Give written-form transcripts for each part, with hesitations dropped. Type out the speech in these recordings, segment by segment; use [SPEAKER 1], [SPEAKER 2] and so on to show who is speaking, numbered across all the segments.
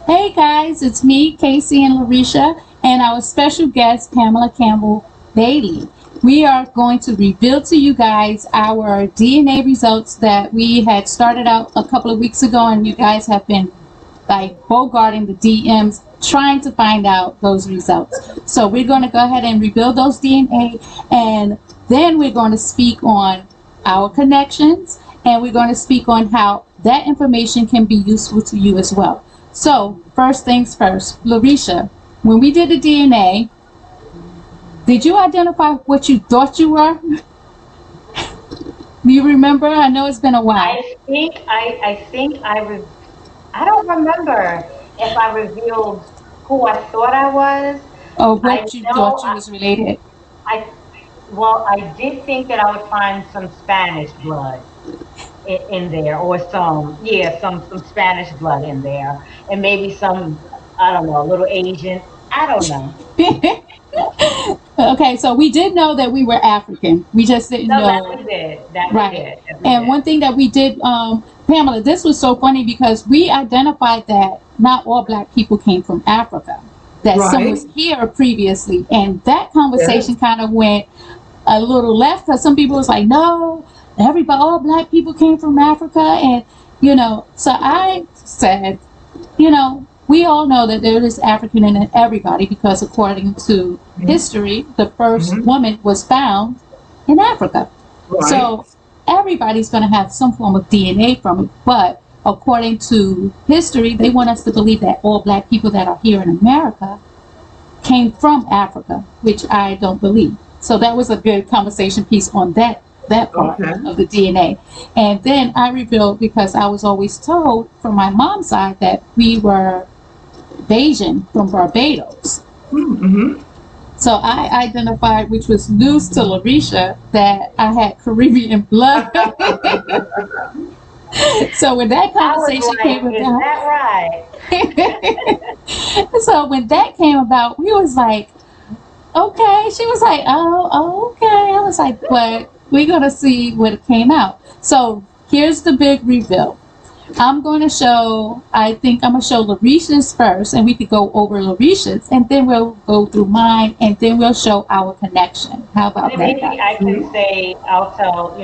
[SPEAKER 1] Hey guys, it's me, Casey and Larisha, and our special guest, Pamela Campbell Bailey. We are going to reveal to you guys our DNA results that we had started out a couple of weeks ago, and you guys have been like bogarting the DMs trying to find out those results. So we're going to go ahead and reveal those DNA, and then we're going to speak on our connections, and we're going to speak on how that information can be useful to you as well. So first things first, Larisha, when we did the DNA, did you identify what you thought you were? Do you remember? I know it's been a while.
[SPEAKER 2] I don't remember if I revealed who I thought I was.
[SPEAKER 1] Or
[SPEAKER 2] I
[SPEAKER 1] what you
[SPEAKER 2] know
[SPEAKER 1] thought you was related?
[SPEAKER 2] I well, I did think that I would find some Spanish blood in there, or some Spanish blood in there, and maybe some, I don't know, a little Asian. I don't know.
[SPEAKER 1] Okay, so we did know that we were African. We just didn't
[SPEAKER 2] No, that
[SPEAKER 1] know.
[SPEAKER 2] we did. That we
[SPEAKER 1] Right.
[SPEAKER 2] did. That we
[SPEAKER 1] And
[SPEAKER 2] did.
[SPEAKER 1] one thing that we did, Pamela, this was so funny because we identified that not all black people came from Africa, that some was
[SPEAKER 3] Right.
[SPEAKER 1] here previously. And that conversation
[SPEAKER 3] Yes.
[SPEAKER 1] kind of went a little left because some people was like, no, everybody, all black people came from Africa. And, so I said, we all know that there is African in everybody because according to history, the first
[SPEAKER 3] Hmm.
[SPEAKER 1] woman was found in Africa.
[SPEAKER 3] Right.
[SPEAKER 1] So everybody's going to have some form of DNA from it. But according to history, they want us to believe that all black people that are here in America came from Africa, which I don't believe. So that was a good conversation piece on that part
[SPEAKER 3] Okay.
[SPEAKER 1] of the DNA. And then I revealed because I was always told from my mom's side that we were Bayesian from Barbados.
[SPEAKER 3] Mm-hmm.
[SPEAKER 1] So I identified, which was news to Larisha, that I had Caribbean blood. So when that
[SPEAKER 2] I was
[SPEAKER 1] conversation came
[SPEAKER 2] like, is
[SPEAKER 1] about,
[SPEAKER 2] that right?
[SPEAKER 1] so when that came about, we was like, okay. She was like, oh, okay. I was like, but we're gonna see what it came out. So here's the big reveal. I'm going to show, I think I'm going to show Larisha's first, and we could go over Larisha's, and then we'll go through mine, and then we'll show our connection. How about
[SPEAKER 2] And
[SPEAKER 1] that,
[SPEAKER 2] maybe I
[SPEAKER 1] guys?
[SPEAKER 2] can say, I'll tell,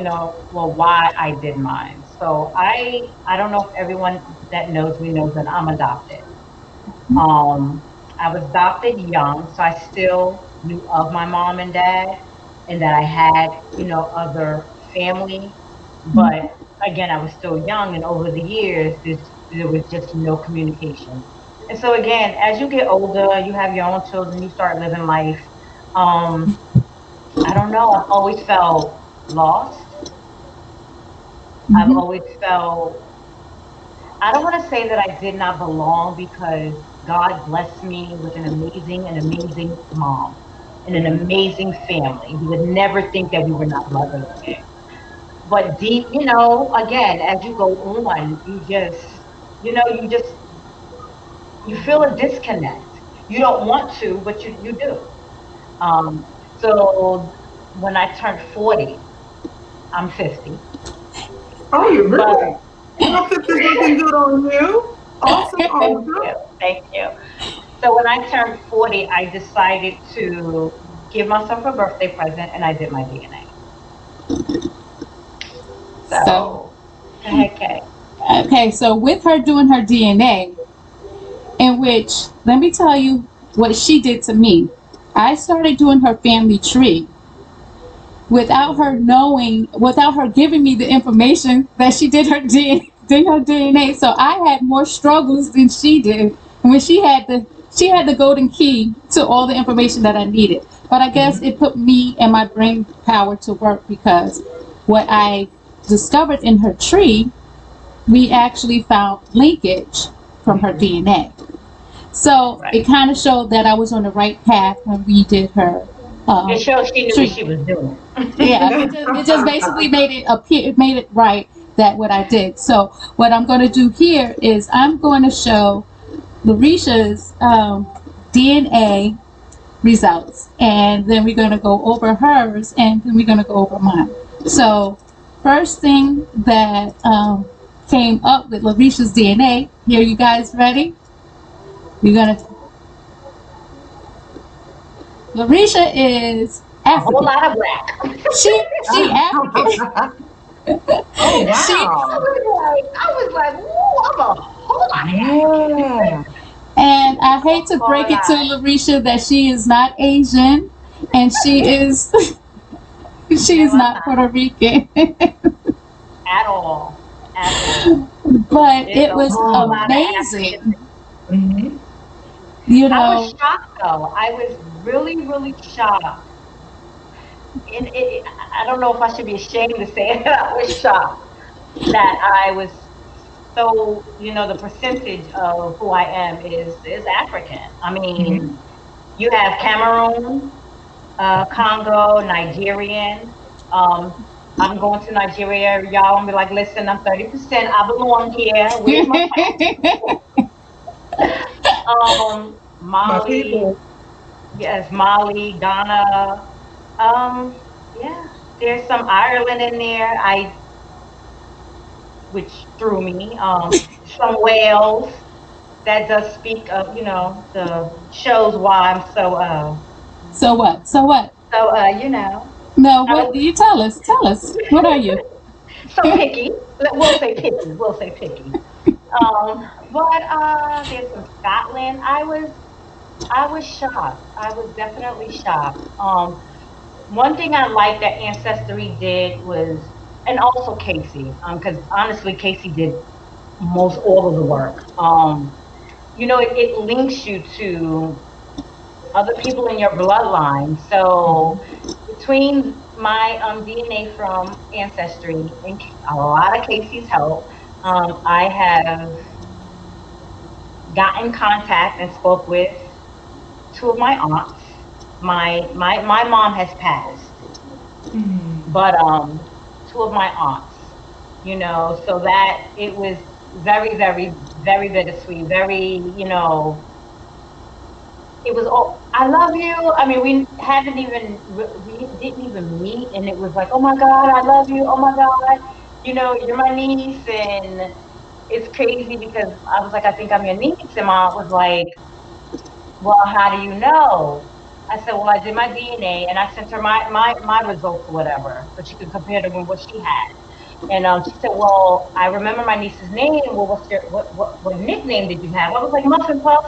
[SPEAKER 2] well, why I did mine. So I don't know if everyone that knows me knows that I'm adopted. Um, I was adopted young, so I still knew of my mom and dad, and that I had, other family. But again, I was still young, and over the years, there was just no communication. And so again, as you get older, you have your own children, you start living life. Um, I don't know. I've always felt lost. I've
[SPEAKER 1] Mm-hmm.
[SPEAKER 2] always felt, I don't want to say that I did not belong because God blessed me with an amazing mom and an amazing family. You would never think that we were not blood related. But deep, again, as you go on, you just, you feel a disconnect. You don't want to, but you do. Um, so when I turned 40, I'm 50.
[SPEAKER 3] Are you really?
[SPEAKER 2] But
[SPEAKER 3] Well, 50 is looking good on you. Awesome,
[SPEAKER 2] thank
[SPEAKER 3] awesome.
[SPEAKER 2] you, thank you. So when I turned 40, I decided to give myself a birthday present, and I did my DNA.
[SPEAKER 1] So,
[SPEAKER 2] So, go ahead, Kay.
[SPEAKER 1] okay, so with her doing her DNA, in which, let me tell you what she did to me. I started doing her family tree without her knowing, without her giving me the information that she did her DNA. So I had more struggles than she did. And when she had the golden key to all the information that I needed. But I guess it put me and my brain power to work because what I discovered in her tree, we actually found linkage from her DNA. So
[SPEAKER 2] Right.
[SPEAKER 1] it kind of showed that I was on the right path when we did her
[SPEAKER 2] It shows she knew what
[SPEAKER 1] tree.
[SPEAKER 2] she was doing.
[SPEAKER 1] Yeah, it just basically made it appear, it made it right that what I did. So what I'm going to do here is I'm going to show Larisha's DNA results, and then we're going to go over hers, and then we're going to go over mine. So first thing that came up with Larisha's DNA. Here, you guys ready? You're gonna. Larisha is
[SPEAKER 2] A whole
[SPEAKER 1] African.
[SPEAKER 2] lot of black.
[SPEAKER 1] She African.
[SPEAKER 3] Oh,
[SPEAKER 1] She
[SPEAKER 3] wow.
[SPEAKER 2] I was like, ooh, I'm a whole lot of that.
[SPEAKER 3] Yeah.
[SPEAKER 1] and I
[SPEAKER 2] A
[SPEAKER 1] hate to
[SPEAKER 2] whole
[SPEAKER 1] break it to
[SPEAKER 2] lot.
[SPEAKER 1] Larisha that she is not Asian, and she is she is
[SPEAKER 2] No, I'm
[SPEAKER 1] not
[SPEAKER 2] not
[SPEAKER 1] Puerto Rican.
[SPEAKER 2] at all. At all.
[SPEAKER 1] But
[SPEAKER 2] There's
[SPEAKER 1] it
[SPEAKER 2] a
[SPEAKER 1] was
[SPEAKER 2] whole
[SPEAKER 3] Oh.
[SPEAKER 2] lot of African.
[SPEAKER 1] amazing.
[SPEAKER 3] Hmm.
[SPEAKER 1] You
[SPEAKER 2] I was
[SPEAKER 1] know,
[SPEAKER 2] shocked though. I was really, really shocked. And I don't know if I should be ashamed to say it. I was shocked that I was so, the percentage of who I am is African. I mean,
[SPEAKER 3] Hmm.
[SPEAKER 2] you have Cameroon, Congo, Nigerian. Um, I'm going to Nigeria, y'all, and be like, listen, I'm 30%. I belong here. Where's my
[SPEAKER 3] My
[SPEAKER 2] Mali?
[SPEAKER 3] people.
[SPEAKER 2] Yes, Mali, Ghana. Yeah, there's some Ireland in there. Which threw me. Some Wales. That does speak of, the shows why I'm
[SPEAKER 1] so what? So what?
[SPEAKER 2] you know,
[SPEAKER 1] No,
[SPEAKER 2] I
[SPEAKER 1] what
[SPEAKER 2] don't,
[SPEAKER 1] do you tell us? Tell us. What are you?
[SPEAKER 2] so picky. We'll say picky. We'll say picky. But there's some Scotland. I was shocked. I was definitely shocked. One thing I liked that Ancestry did was, and also Casey, because honestly, Casey did most all of the work. It links you to other people in your bloodline. So between my DNA from Ancestry and a lot of Casey's help, I have got in contact and spoke with two of my aunts. My mom has passed,
[SPEAKER 3] Mm.
[SPEAKER 2] but two of my aunts, so that it was very, very, very bittersweet. Very, it was, oh, I love you. I mean, we didn't even meet, and it was like, oh my God, I love you. Oh my God, you're my niece, and it's crazy because I was like, I think I'm your niece, and mom was like, well, how do you know? I said, well, I did my DNA, and I sent her my results or whatever, so she could compare them with what she had. And she said, well, I remember my niece's name. Well, what nickname did you have? I was like, Muffin Puff.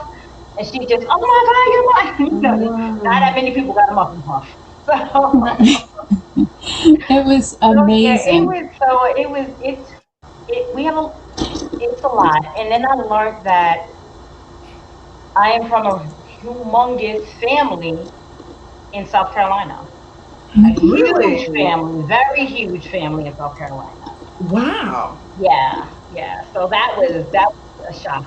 [SPEAKER 2] And she just, oh my God, you're mine. Not that
[SPEAKER 3] Wow.
[SPEAKER 2] many people got a Muffin Puff.
[SPEAKER 1] Right. It was
[SPEAKER 2] Yeah,
[SPEAKER 1] amazing.
[SPEAKER 2] we have it's a lot. And then I learned that I am from a humongous family in South Carolina. A huge
[SPEAKER 3] Really?
[SPEAKER 2] family, very huge family in South Carolina.
[SPEAKER 3] Wow.
[SPEAKER 2] Yeah, yeah. So that was a shock.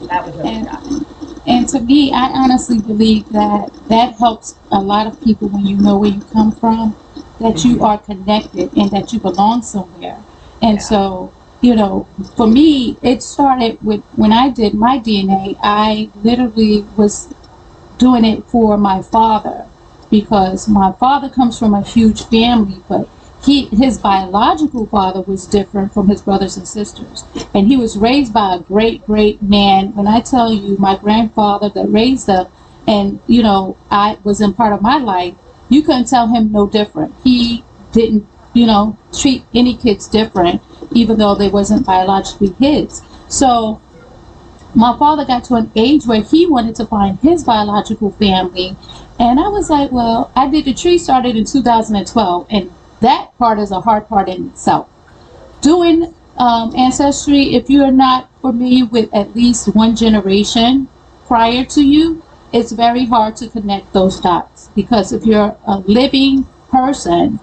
[SPEAKER 2] That was really
[SPEAKER 1] And
[SPEAKER 2] shocking.
[SPEAKER 1] and to me, I honestly believe that that helps a lot of people when you know where you come from, that you
[SPEAKER 3] Hmm.
[SPEAKER 1] are connected and that you belong somewhere. And
[SPEAKER 2] Yeah.
[SPEAKER 1] so, for me, it started with when I did my DNA. I literally was doing it for my father because my father comes from a huge family, but his biological father was different from his brothers and sisters, and he was raised by a great man. When I tell you, my grandfather that raised us, and I was in part of my life, you couldn't tell him no different. He didn't treat any kids different, even though they wasn't biologically his. So my father got to an age where he wanted to find his biological family. And I was like, well, I did the tree started in 2012. And that part is a hard part in itself. Doing ancestry, if you are not familiar with at least one generation prior to you, it's very hard to connect those dots. Because if you're a living person,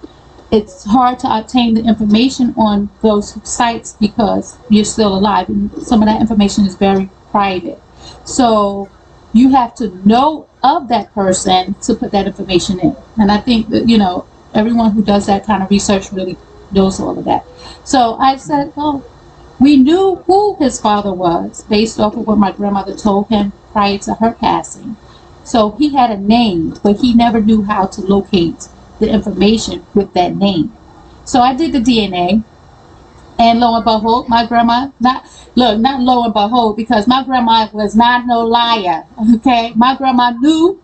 [SPEAKER 1] it's hard to obtain the information on those sites because you're still alive, and some of that information is very private. So you have to know of that person to put that information in. And I think that, everyone who does that kind of research really knows all of that. So I said, oh, we knew who his father was based off of what my grandmother told him prior to her passing. So he had a name, but he never knew how to locate the information with that name. So I did the DNA, And lo and behold, my grandma, not lo and behold, because my grandma was not no liar. Okay. My grandma knew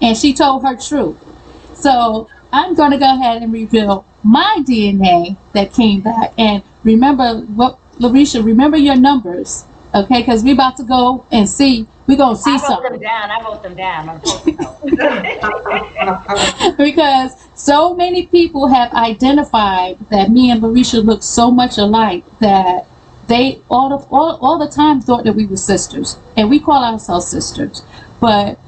[SPEAKER 1] and she told her truth. So I'm going to go ahead and reveal my DNA that came back. And remember what, Larisha, remember your numbers. Okay. Because we're about to go and see, we're going to see
[SPEAKER 2] I wrote them
[SPEAKER 1] something.
[SPEAKER 2] down. I wrote them down. I'm supposed to know.
[SPEAKER 1] Because so many people have identified that me and Larisha look so much alike that they all the time thought that we were sisters, and we call ourselves sisters. But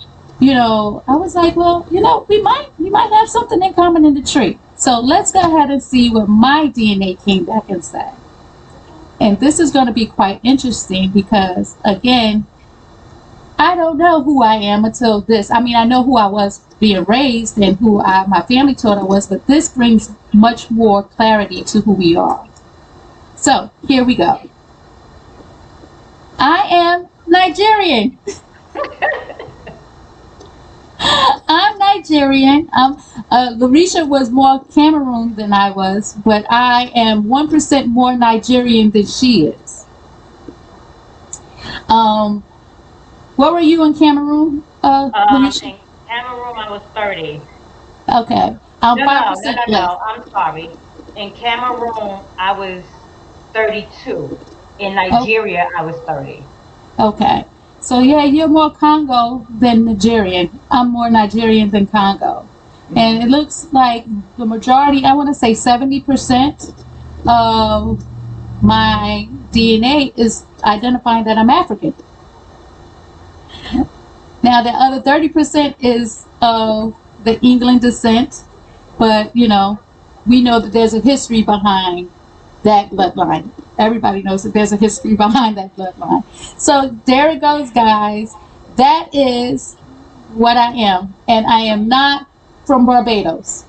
[SPEAKER 1] I was like, well, we might have something in common in the tree. So let's go ahead and see what my DNA came back and said. And this is going to be quite interesting because, again, I don't know who I am until this. I mean, I know who I was being raised and my family told I was, but this brings much more clarity to who we are. So here we go. I am Nigerian. I'm Nigerian. Larisha was more Cameroon than I was, but I am 1% more Nigerian than she is. What were you in Cameroon, Larisha?
[SPEAKER 2] In Cameroon, I was 30.
[SPEAKER 1] Okay, I'm
[SPEAKER 2] No, no, no,
[SPEAKER 1] 5%
[SPEAKER 2] no,
[SPEAKER 1] less.
[SPEAKER 2] no. I'm sorry. In Cameroon, I was 32. In
[SPEAKER 1] Oh,
[SPEAKER 2] Nigeria, I was 30.
[SPEAKER 1] okay. So yeah, you're more Congo than Nigerian. I'm more Nigerian than Congo. And it looks like the majority, I want to say 70% of my DNA is identifying that I'm African. Now, the other 30% is of the England descent, but we know that there's a history behind that bloodline. Everybody knows that there's a history behind that bloodline. So there it goes, guys. That is what I am, and I am not from Barbados.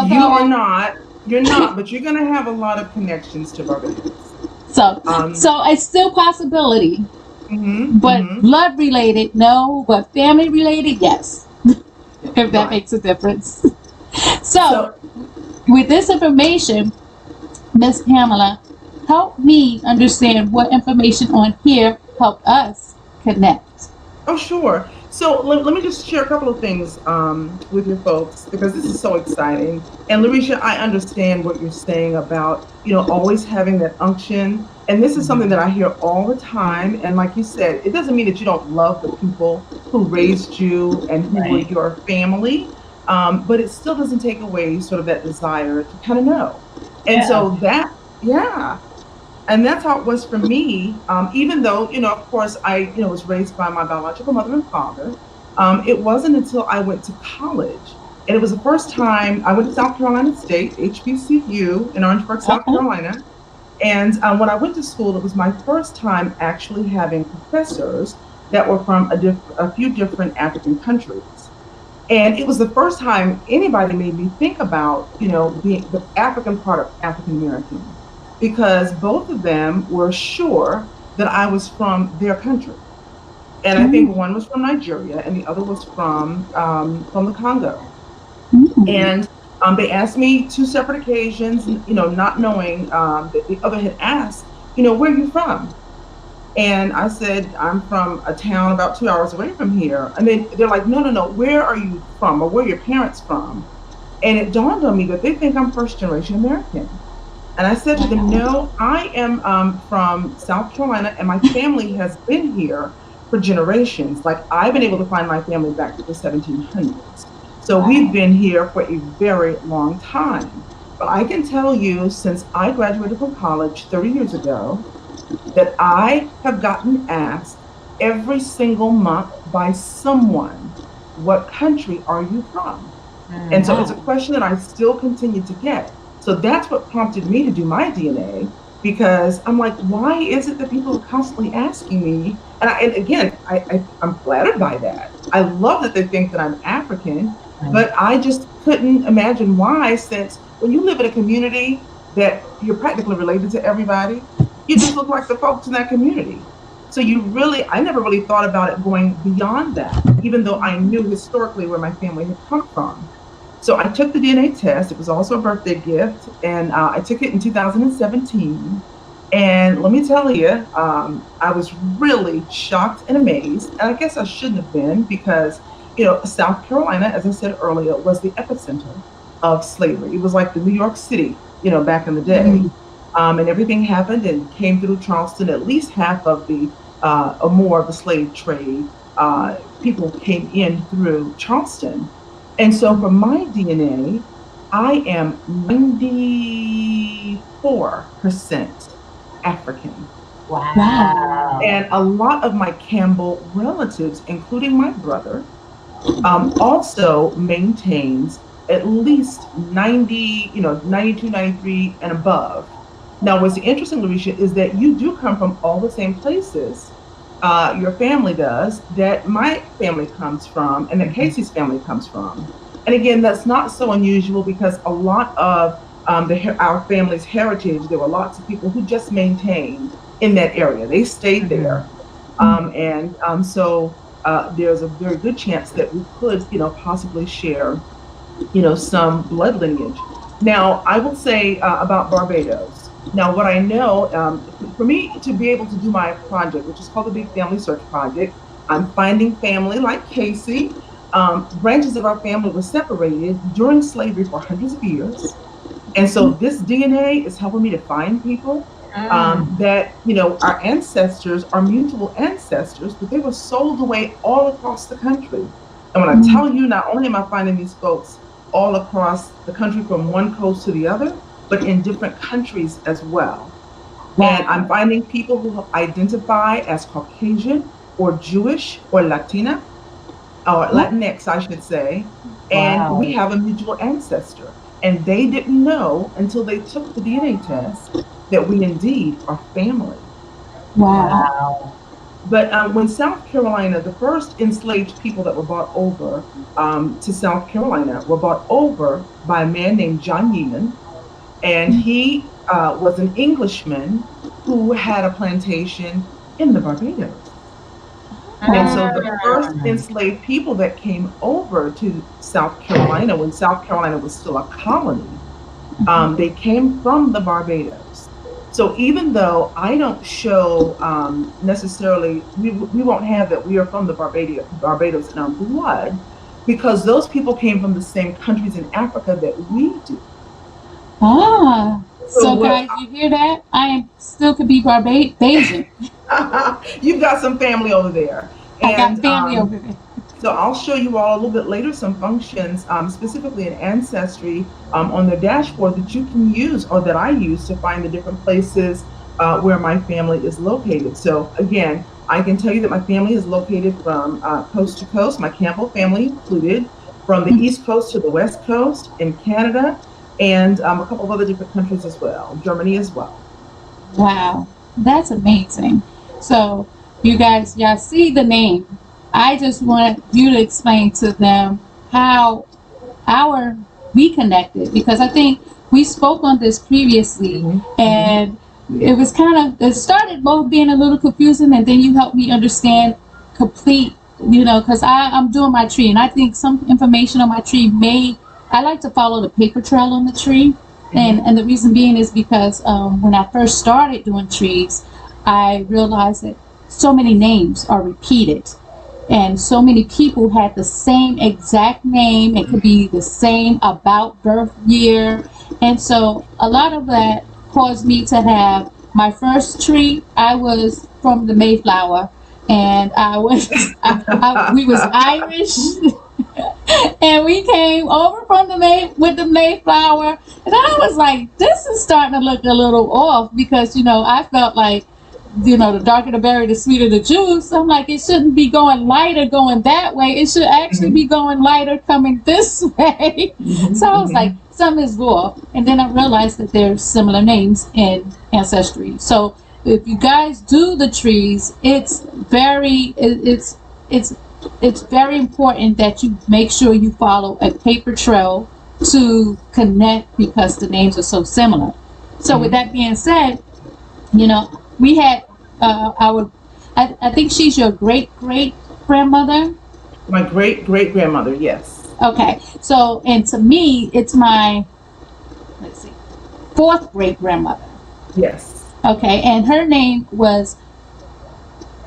[SPEAKER 3] You are
[SPEAKER 1] Although,
[SPEAKER 3] not. You're not, but you're going to have a lot of connections to Barbados.
[SPEAKER 1] so
[SPEAKER 3] Um,
[SPEAKER 1] so it's still possibility,
[SPEAKER 3] mhm,
[SPEAKER 1] but
[SPEAKER 3] mhm.
[SPEAKER 1] blood related, no, but family related, yes. If that
[SPEAKER 3] Right.
[SPEAKER 1] makes a difference. So,
[SPEAKER 3] So,
[SPEAKER 1] with this information, Miss Pamela, help me understand what information on here helped us connect.
[SPEAKER 3] oh, sure. So let me just share a couple of things with your folks because this is so exciting. And Larisha, I understand what you're saying about, always having that unction. And this is something that I hear all the time. And like you said, it doesn't mean that you don't love the people who raised you and who were
[SPEAKER 2] Right.
[SPEAKER 3] your family, but it still doesn't take away sort of that desire to kind of know. And
[SPEAKER 2] Yeah.
[SPEAKER 3] so yeah. And that's how it was for me. Even though, of course, I, was raised by my biological mother and father. It wasn't until I went to college, and it was the first time I went to South Carolina State, HBCU in Orangeburg, South
[SPEAKER 1] Uh-huh.
[SPEAKER 3] Carolina. And when I went to school, it was my first time actually having professors that were from a few different African countries. And it was the first time anybody made me think about, being the African part of African American, because both of them were sure that I was from their country. And I think
[SPEAKER 1] Mm,
[SPEAKER 3] one was from Nigeria and the other was from the Congo.
[SPEAKER 1] mm,
[SPEAKER 3] And they asked me two separate occasions, not knowing that the other had asked, where are you from? And I said, I'm from a town about 2 hours away from here. And they're like, no, no, no, where are you from? Or where are your parents from? And it dawned on me that they think I'm first generation American. And I said to them,
[SPEAKER 1] wow.
[SPEAKER 3] no, I am from South Carolina and my family has been here for generations. Like I've been able to find my family back to the 1700s. So we've
[SPEAKER 1] Wow.
[SPEAKER 3] been here for a very long time. But I can tell you, since I graduated from college 30 years ago, that I have gotten asked every single month by someone, what country are you from? And so it's a
[SPEAKER 2] Hmm.
[SPEAKER 1] Wow.
[SPEAKER 3] question that I still continue to get. So that's what prompted me to do my DNA because I'm like, why is it that people are constantly asking me? And again, I'm flattered by that. I love that they think that I'm African,
[SPEAKER 2] Right.
[SPEAKER 3] but I just couldn't imagine why, since when you live in a community that you're practically related to everybody, you just look like the folks in that community. So I never really thought about it going beyond that, even though I knew historically where my family had come from. So I took the DNA test. It was also a birthday gift, and I took it in 2017. And let me tell you, I was really shocked and amazed. And I guess I shouldn't have been because, South Carolina, as I said earlier, was the epicenter of slavery. It was like the New York City, back in the day.
[SPEAKER 1] Mhm.
[SPEAKER 3] And everything happened and came through Charleston. At least half of the, or more of the slave trade people came in through Charleston. And so for my DNA, I am 94% African.
[SPEAKER 1] Wow.
[SPEAKER 2] Wow.
[SPEAKER 3] And a lot of my Campbell relatives, including my brother, also maintains at least 90, 92, 93 and above. Now, what's interesting, Larisha, is that you do come from all the same places. Your family does, that my family comes from, and that Casey's family comes from. And again, that's not so unusual because a lot of our family's heritage, there were lots of people who just maintained in that area. They stayed there. And so there's a very good chance that we could, possibly share, some blood lineage. Now, I will say about Barbados. Now, what I know, for me to be able to do my project, which is called the Big Family Search Project, I'm finding family like Casey. Branches of our family were separated during slavery for hundreds of years. And so this DNA is helping me to find people
[SPEAKER 2] Mm.
[SPEAKER 3] that, our ancestors are mutual ancestors, but they were sold away all across the country. And when I tell you, not only am I finding these folks all across the country from one coast to the other, but in different countries as well. And I'm
[SPEAKER 1] Wow.
[SPEAKER 3] finding people who identify as Caucasian or Jewish or Latina or Latinx, I should say, and we
[SPEAKER 2] Wow.
[SPEAKER 3] have a mutual ancestor. And they didn't know until they took the DNA test that we indeed are family.
[SPEAKER 1] Wow.
[SPEAKER 2] Wow.
[SPEAKER 3] But when South Carolina, the first enslaved people that were brought over to South Carolina were brought over by a man named John Yeeman, and he was an Englishman who had a plantation in the Barbados. And so the first
[SPEAKER 2] Mm.
[SPEAKER 3] enslaved people that came over to South Carolina when South Carolina was still a colony, they came from the Barbados. So even though I don't show necessarily, we won't have that we are from the Barbados in our blood, because those people came from the same countries in Africa that we do.
[SPEAKER 1] Ah.
[SPEAKER 3] So
[SPEAKER 1] So,
[SPEAKER 3] what
[SPEAKER 1] guys, you hear that? I am still could be Barbadian.
[SPEAKER 3] you've got some family over there,
[SPEAKER 1] I got
[SPEAKER 3] and
[SPEAKER 1] family over there.
[SPEAKER 3] so I'll show you all a little bit later some functions, specifically in Ancestry, on the dashboard that you can use or that I use to find the different places where my family is located. So again, I can tell you that my family is located from coast to coast, my Campbell family included, from the East Coast to the West Coast in Canada, and a couple of other different countries as well, Germany as well.
[SPEAKER 1] Wow, that's amazing. So, you guys, y'all see the name. I just want you to explain to them how our we connected because I think we spoke on this previously
[SPEAKER 3] Hmm. Hmm.
[SPEAKER 1] and it was kind of it started both being a little confusing and then you helped me understand complete because I'm doing my tree and I think some information on my tree may I like to follow the paper trail on the tree
[SPEAKER 3] Hmm.
[SPEAKER 1] and the reason being is because when I first started doing trees I realized that so many names are repeated and so many people had the same exact name. It could be the same about birth year. And so a lot of that caused me to have my first tree. I was from the Mayflower and we was Irish and we came over from the with the Mayflower. And I was like, this is starting to look a little off because, I felt like the darker the berry, the sweeter the juice. I'm like, it shouldn't be going lighter going that way. It should actually
[SPEAKER 3] Hmm.
[SPEAKER 1] be going lighter coming this way. So I was
[SPEAKER 3] Hmm.
[SPEAKER 1] like, something is off. And then I realized that there's similar names in Ancestry. So if you guys do the trees, it's very important that you make sure you follow a paper trail to connect because the names are so similar. So with
[SPEAKER 3] Hmm.
[SPEAKER 1] that being said, we had I think she's your great great grandmother.
[SPEAKER 3] My great great grandmother, yes.
[SPEAKER 1] Okay, so and to me, it's my, let's see, fourth great grandmother.
[SPEAKER 3] Yes.
[SPEAKER 1] Okay, and her name was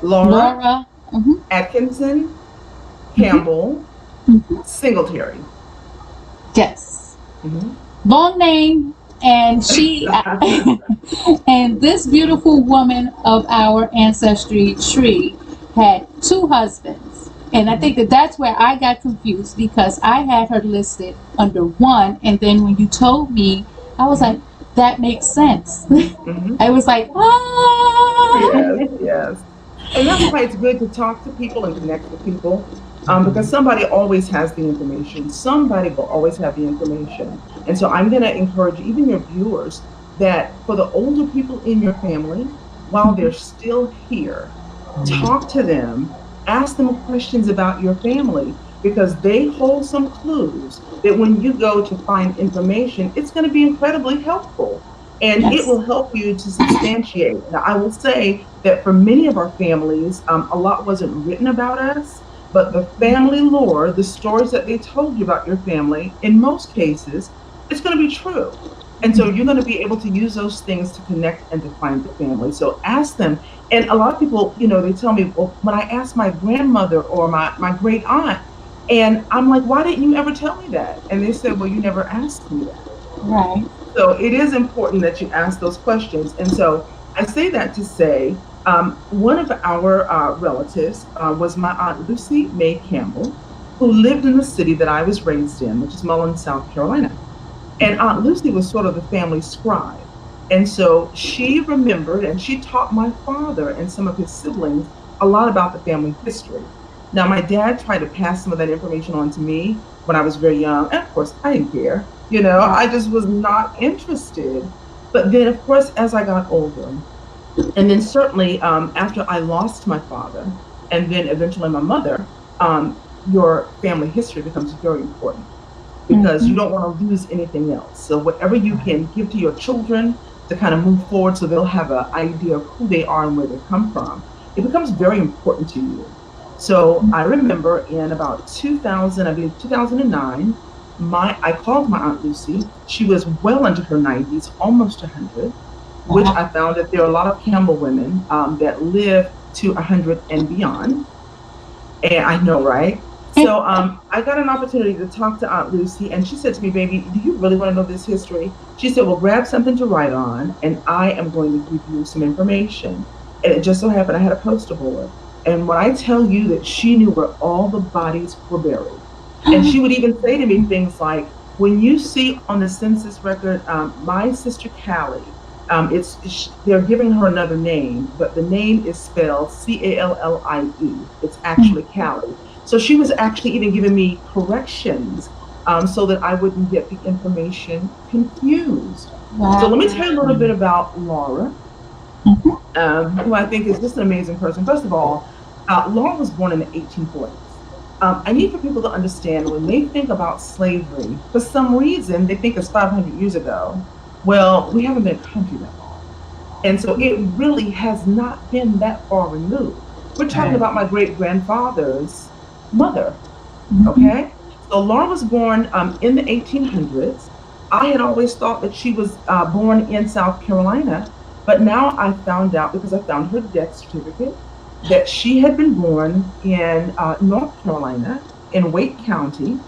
[SPEAKER 3] Laura
[SPEAKER 1] Laura. Hmm.
[SPEAKER 3] Atkinson
[SPEAKER 1] Hmm.
[SPEAKER 3] Campbell
[SPEAKER 1] Hmm.
[SPEAKER 3] Singletary.
[SPEAKER 1] Yes,
[SPEAKER 3] Mhm.
[SPEAKER 1] long name, and she and this beautiful woman of our ancestry tree had two husbands. And I think
[SPEAKER 3] Mhm.
[SPEAKER 1] that that's where I got confused because I had her listed under one, and then when you told me, I was like,
[SPEAKER 3] Mhm.
[SPEAKER 1] that makes sense.
[SPEAKER 3] Mhm.
[SPEAKER 1] I was like, ah.
[SPEAKER 3] Yes, yes. And that's why it's good to talk to people and connect with people, because somebody always has the information. Somebody will always have the information. And so I'm going to encourage even your viewers that for the older people in your family, while they're still here, talk to them, ask them questions about your family, because they hold some clues that when you go to find information, it's going to be incredibly helpful and it
[SPEAKER 1] Yes.
[SPEAKER 3] will help you to substantiate. Now, I will say that for many of our families, a lot wasn't written about us, but the family lore, the stories that they told you about your family, in most cases, it's going to be true. And so you're going to be able to use those things to connect and to find the family. So ask them. And a lot of people, they tell me, well, when I asked my grandmother or my great aunt, and I'm like, why didn't you ever tell me that? And they said, well, you never asked me that.
[SPEAKER 1] Right.
[SPEAKER 3] So it is important that you ask those questions. And so I say that to say one of our relatives was my Aunt Lucy Mae Campbell, who lived in the city that I was raised in, which is Mullen, South Carolina. And Aunt Lucy was sort of the family scribe. And so she remembered and she taught my father and some of his siblings a lot about the family history. Now, my dad tried to pass some of that information on to me when I was very young. And of course, I didn't care. I
[SPEAKER 1] Right.
[SPEAKER 3] just was not interested. But then, of course, as I got older, and then certainly after I lost my father, and then eventually my mother, your family history becomes very important because you
[SPEAKER 1] Hmm.
[SPEAKER 3] don't want to lose anything else. So whatever you can give to your children to kind of move forward so they'll have an idea of who they are and where they come from, it becomes very important to you. So I remember in about 2000, I believe 2009, I called my Aunt Lucy. She was well into her 90s, almost 100, which I
[SPEAKER 1] Wow.
[SPEAKER 3] found that there are a lot of Campbell women that live to 100 and beyond. And I know, right? So I got an opportunity to talk to Aunt Lucy, and she said to me, "Baby, do you really want to know this history?" She said, "Well, grab something to write on, and I am going to give you some information." And it just so happened I had a poster board. And when I tell you that she knew where all the bodies were buried, and she would even say to me things like, "When you see on the census record, my sister Callie, they're giving her another name, but the name is spelled Callie. It's actually Callie." So she was actually even giving me corrections so that I wouldn't get the information confused. So let me
[SPEAKER 1] Wow.
[SPEAKER 3] tell you a little bit about Laura,
[SPEAKER 1] Hmm.
[SPEAKER 3] who I think is just an amazing person. First of all, Laura was born in the 1840s. I need for people to understand when they think about slavery, for some reason, they think it's 500 years ago. Well, we haven't been a country that long. And so it really has not been that far removed. We're talking
[SPEAKER 2] Right.
[SPEAKER 3] about my great grandfather's mother.
[SPEAKER 1] Hmm.
[SPEAKER 3] Okay. So Laura was born in the 1800s. I had always thought that she was born in South Carolina, but now I found out because I found her death certificate that she had been born in North Carolina in Wake County.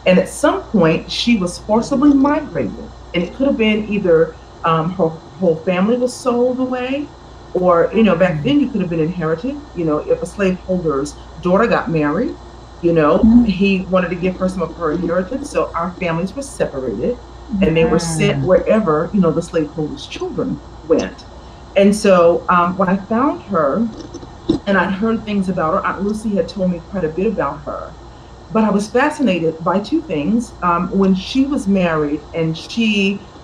[SPEAKER 3] And at some point, she was forcibly migrated. And it could have been either her whole family was sold away, or, back then you could have been inherited. If a slaveholder's daughter got married, he wanted to give her some of her inheritance. So our families were separated and they were sent
[SPEAKER 2] Mm.
[SPEAKER 3] wherever, the slaveholders' children went. And so when I found her and I'd heard things about her, Aunt Lucy had told me quite a bit about her. But I was fascinated by two things. When she was married and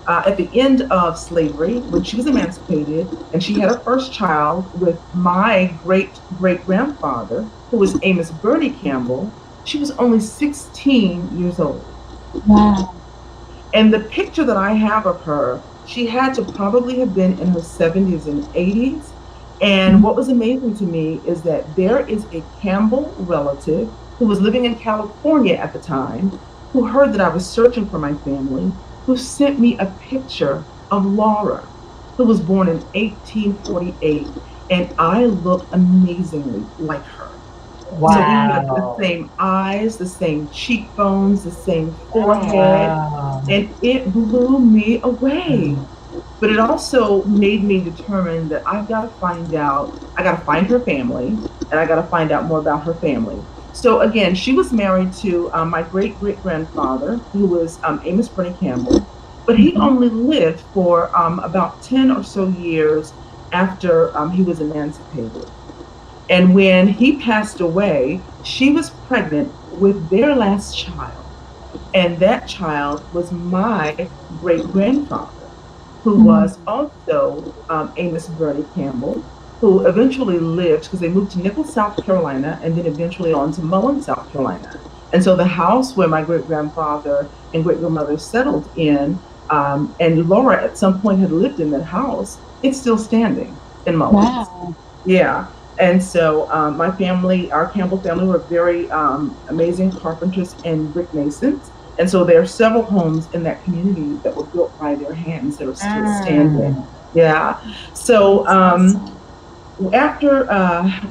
[SPEAKER 3] at the end of slavery, when she was emancipated and she had her first child with my great great grandfather, who was Amos Bernie Campbell, she was only 16 years old.
[SPEAKER 1] Wow.
[SPEAKER 3] And the picture that I have of her, she had to probably have been in her 70s and 80s. And what was amazing to me is that there is a Campbell relative who was living in California at the time, who heard that I was searching for my family, who sent me a picture of Laura, who was born in 1848, and I look amazingly like her. So we have
[SPEAKER 1] Wow.
[SPEAKER 3] the
[SPEAKER 2] Wow.
[SPEAKER 3] same eyes, the same cheekbones, the same
[SPEAKER 2] Oh,
[SPEAKER 3] forehead,
[SPEAKER 2] wow.
[SPEAKER 3] and it blew me away.
[SPEAKER 2] Mhm.
[SPEAKER 3] But it also made me determine that I've got to find out, I got to find her family, and I got to find out more about her family. So again, she was married to my great great grandfather, who was Amos Bernie Campbell, but he
[SPEAKER 1] Mhm.
[SPEAKER 3] only lived for about 10 or so years after he was emancipated. And when he passed away, she was pregnant with their last child. And that child was my great grandfather, who was
[SPEAKER 1] Mhm.
[SPEAKER 3] also Amos Bernie Campbell, who eventually lived because they moved to Nichols, South Carolina, and then eventually on to Mullen, South Carolina. And so the house where my great grandfather and great grandmother settled in, and Laura at some point had lived in that house, it's still standing in Mullins.
[SPEAKER 1] Wow.
[SPEAKER 3] Yeah. And so my family, our Campbell family, were very amazing carpenters and brick masons. And so there are several homes in that community that were built by their hands that are still standing.
[SPEAKER 2] Mm.
[SPEAKER 3] Yeah. So
[SPEAKER 1] That's awesome.
[SPEAKER 3] after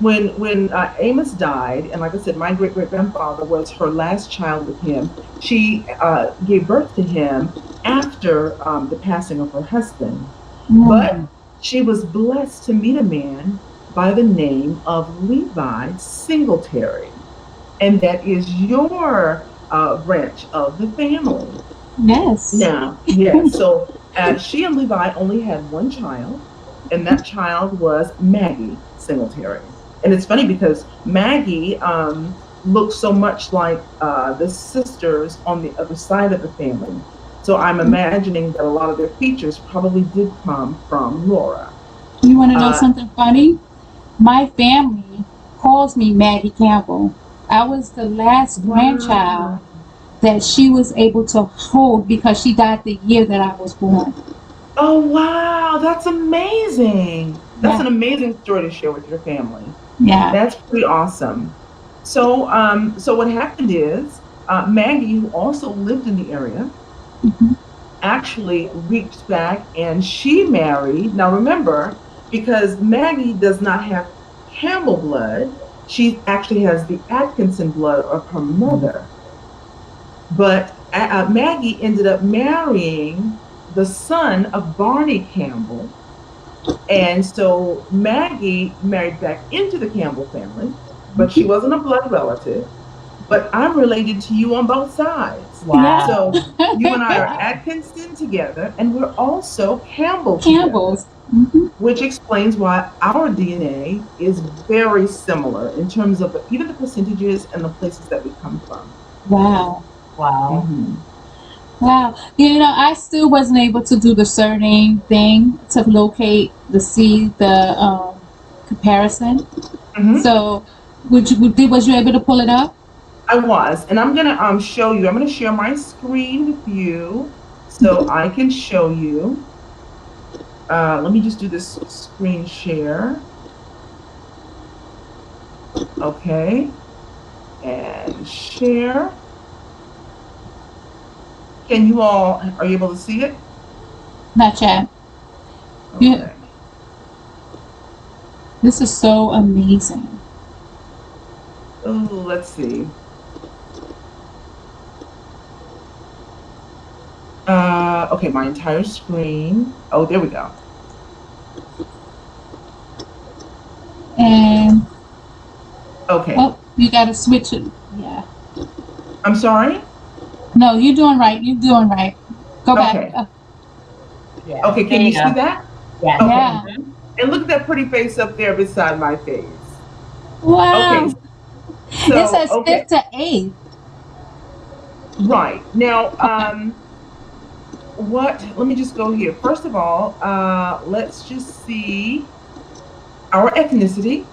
[SPEAKER 3] when Amos died, and like I said, my great great grandfather was her last child with him. She gave birth to him after the passing of her husband, but
[SPEAKER 1] Mm.
[SPEAKER 3] she was blessed to meet a man by the name of Levi Singletary, and that is your branch of the family.
[SPEAKER 1] Yes.
[SPEAKER 3] Now, yes, so she and Levi only had one child, and that child was Maggie Singletary. And it's funny because Maggie looks so much like the sisters on the other side of the family. So I'm imagining that a lot of their features probably did come from Laura.
[SPEAKER 1] You want to know
[SPEAKER 3] Uh,
[SPEAKER 1] something funny? My family calls me Maggie Campbell. I was the last grandchild
[SPEAKER 3] wow.
[SPEAKER 1] that she was able to hold because she died the year that I was born.
[SPEAKER 3] Oh, wow. That's amazing. That's
[SPEAKER 1] Yeah.
[SPEAKER 3] an amazing story to share with your family.
[SPEAKER 1] Yeah.
[SPEAKER 3] That's pretty awesome. So what happened is Maggie, who also lived in the area,
[SPEAKER 1] Hmm.
[SPEAKER 3] actually reached back and she married. Now remember, because Maggie does not have Campbell blood, she actually has the Atkinson blood of her mother. But Maggie ended up marrying the son of Barney Campbell, and so Maggie married back into the Campbell family, but she wasn't a blood relative. But I'm related to you on both sides.
[SPEAKER 1] Yeah.
[SPEAKER 3] So
[SPEAKER 2] Wow.
[SPEAKER 3] you and I are
[SPEAKER 2] Wow.
[SPEAKER 3] Atkinson together, and we're also Campbell together,
[SPEAKER 1] Campbell's. Hmm.
[SPEAKER 3] which explains why our DNA is very similar in terms of even the percentages and the places that we come from.
[SPEAKER 1] Wow.
[SPEAKER 2] Wow.
[SPEAKER 3] Hmm.
[SPEAKER 1] Wow. You know, I still wasn't able to do the surname thing to locate the see the comparison.
[SPEAKER 3] Hmm.
[SPEAKER 1] So, was you able to pull it up?
[SPEAKER 3] I was, and I'm gonna show you. I'm gonna share my screen with you so I can show you. Let me just do this screen share. Okay, and share. Can you all, are you able to see it?
[SPEAKER 1] Not yet. You,
[SPEAKER 3] Okay.
[SPEAKER 1] this is so amazing.
[SPEAKER 3] Oh, let's see. Okay, my entire screen. Oh, there we go.
[SPEAKER 1] And
[SPEAKER 3] Okay.
[SPEAKER 1] oh, you got to switch it. Yeah.
[SPEAKER 3] I'm sorry?
[SPEAKER 1] No, you're doing right. You're doing right. Go back.
[SPEAKER 3] Okay.
[SPEAKER 2] Yeah.
[SPEAKER 3] Okay,
[SPEAKER 2] There
[SPEAKER 3] can you
[SPEAKER 2] you
[SPEAKER 3] see
[SPEAKER 2] go.
[SPEAKER 3] that?
[SPEAKER 2] Yes.
[SPEAKER 3] Okay.
[SPEAKER 1] Yeah.
[SPEAKER 2] Hmm.
[SPEAKER 3] And look at that pretty face up there beside my face. Okay,
[SPEAKER 1] Wow. It
[SPEAKER 3] so,
[SPEAKER 1] says
[SPEAKER 3] okay.
[SPEAKER 1] fifth to eighth.
[SPEAKER 3] Right. Now,
[SPEAKER 1] Okay.
[SPEAKER 3] let me just go here. First of all, let's just see our ethnicity.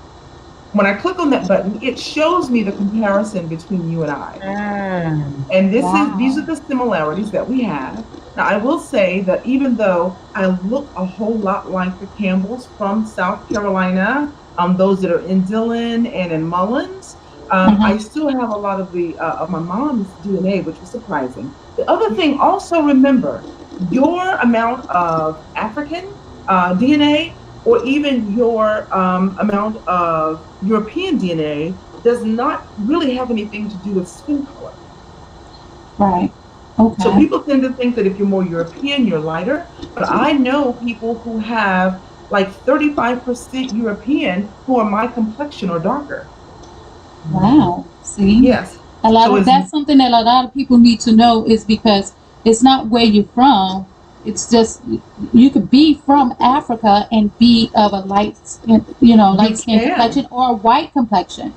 [SPEAKER 3] When I click on that button, it shows me the comparison between you and I.
[SPEAKER 2] Mm.
[SPEAKER 3] And these are
[SPEAKER 1] Wow.
[SPEAKER 3] the similarities that we have. Now, I will say that even though I look a whole lot like the Campbells from South Carolina, those that are in Dillon and in Mullins,
[SPEAKER 1] Uh-huh.
[SPEAKER 3] I still have a lot of the of my mom's DNA, which was surprising. The other thing, also remember, your amount of African DNA, or even your amount of European DNA, does not really have anything to do with skin color.
[SPEAKER 1] Right.
[SPEAKER 3] So
[SPEAKER 1] Okay.
[SPEAKER 3] people tend to think that if you're more European, you're lighter. But I know people who have like 35% European who are my complexion or darker.
[SPEAKER 1] Wow. See,
[SPEAKER 3] Yes.
[SPEAKER 1] a lot
[SPEAKER 3] So
[SPEAKER 1] of
[SPEAKER 3] it's
[SPEAKER 1] that's something that a lot of people need to know is because it's not where you're from. It's just you could be from Africa and be of a light skin,
[SPEAKER 3] you
[SPEAKER 1] light skin
[SPEAKER 3] can.
[SPEAKER 1] complexion or a white complexion.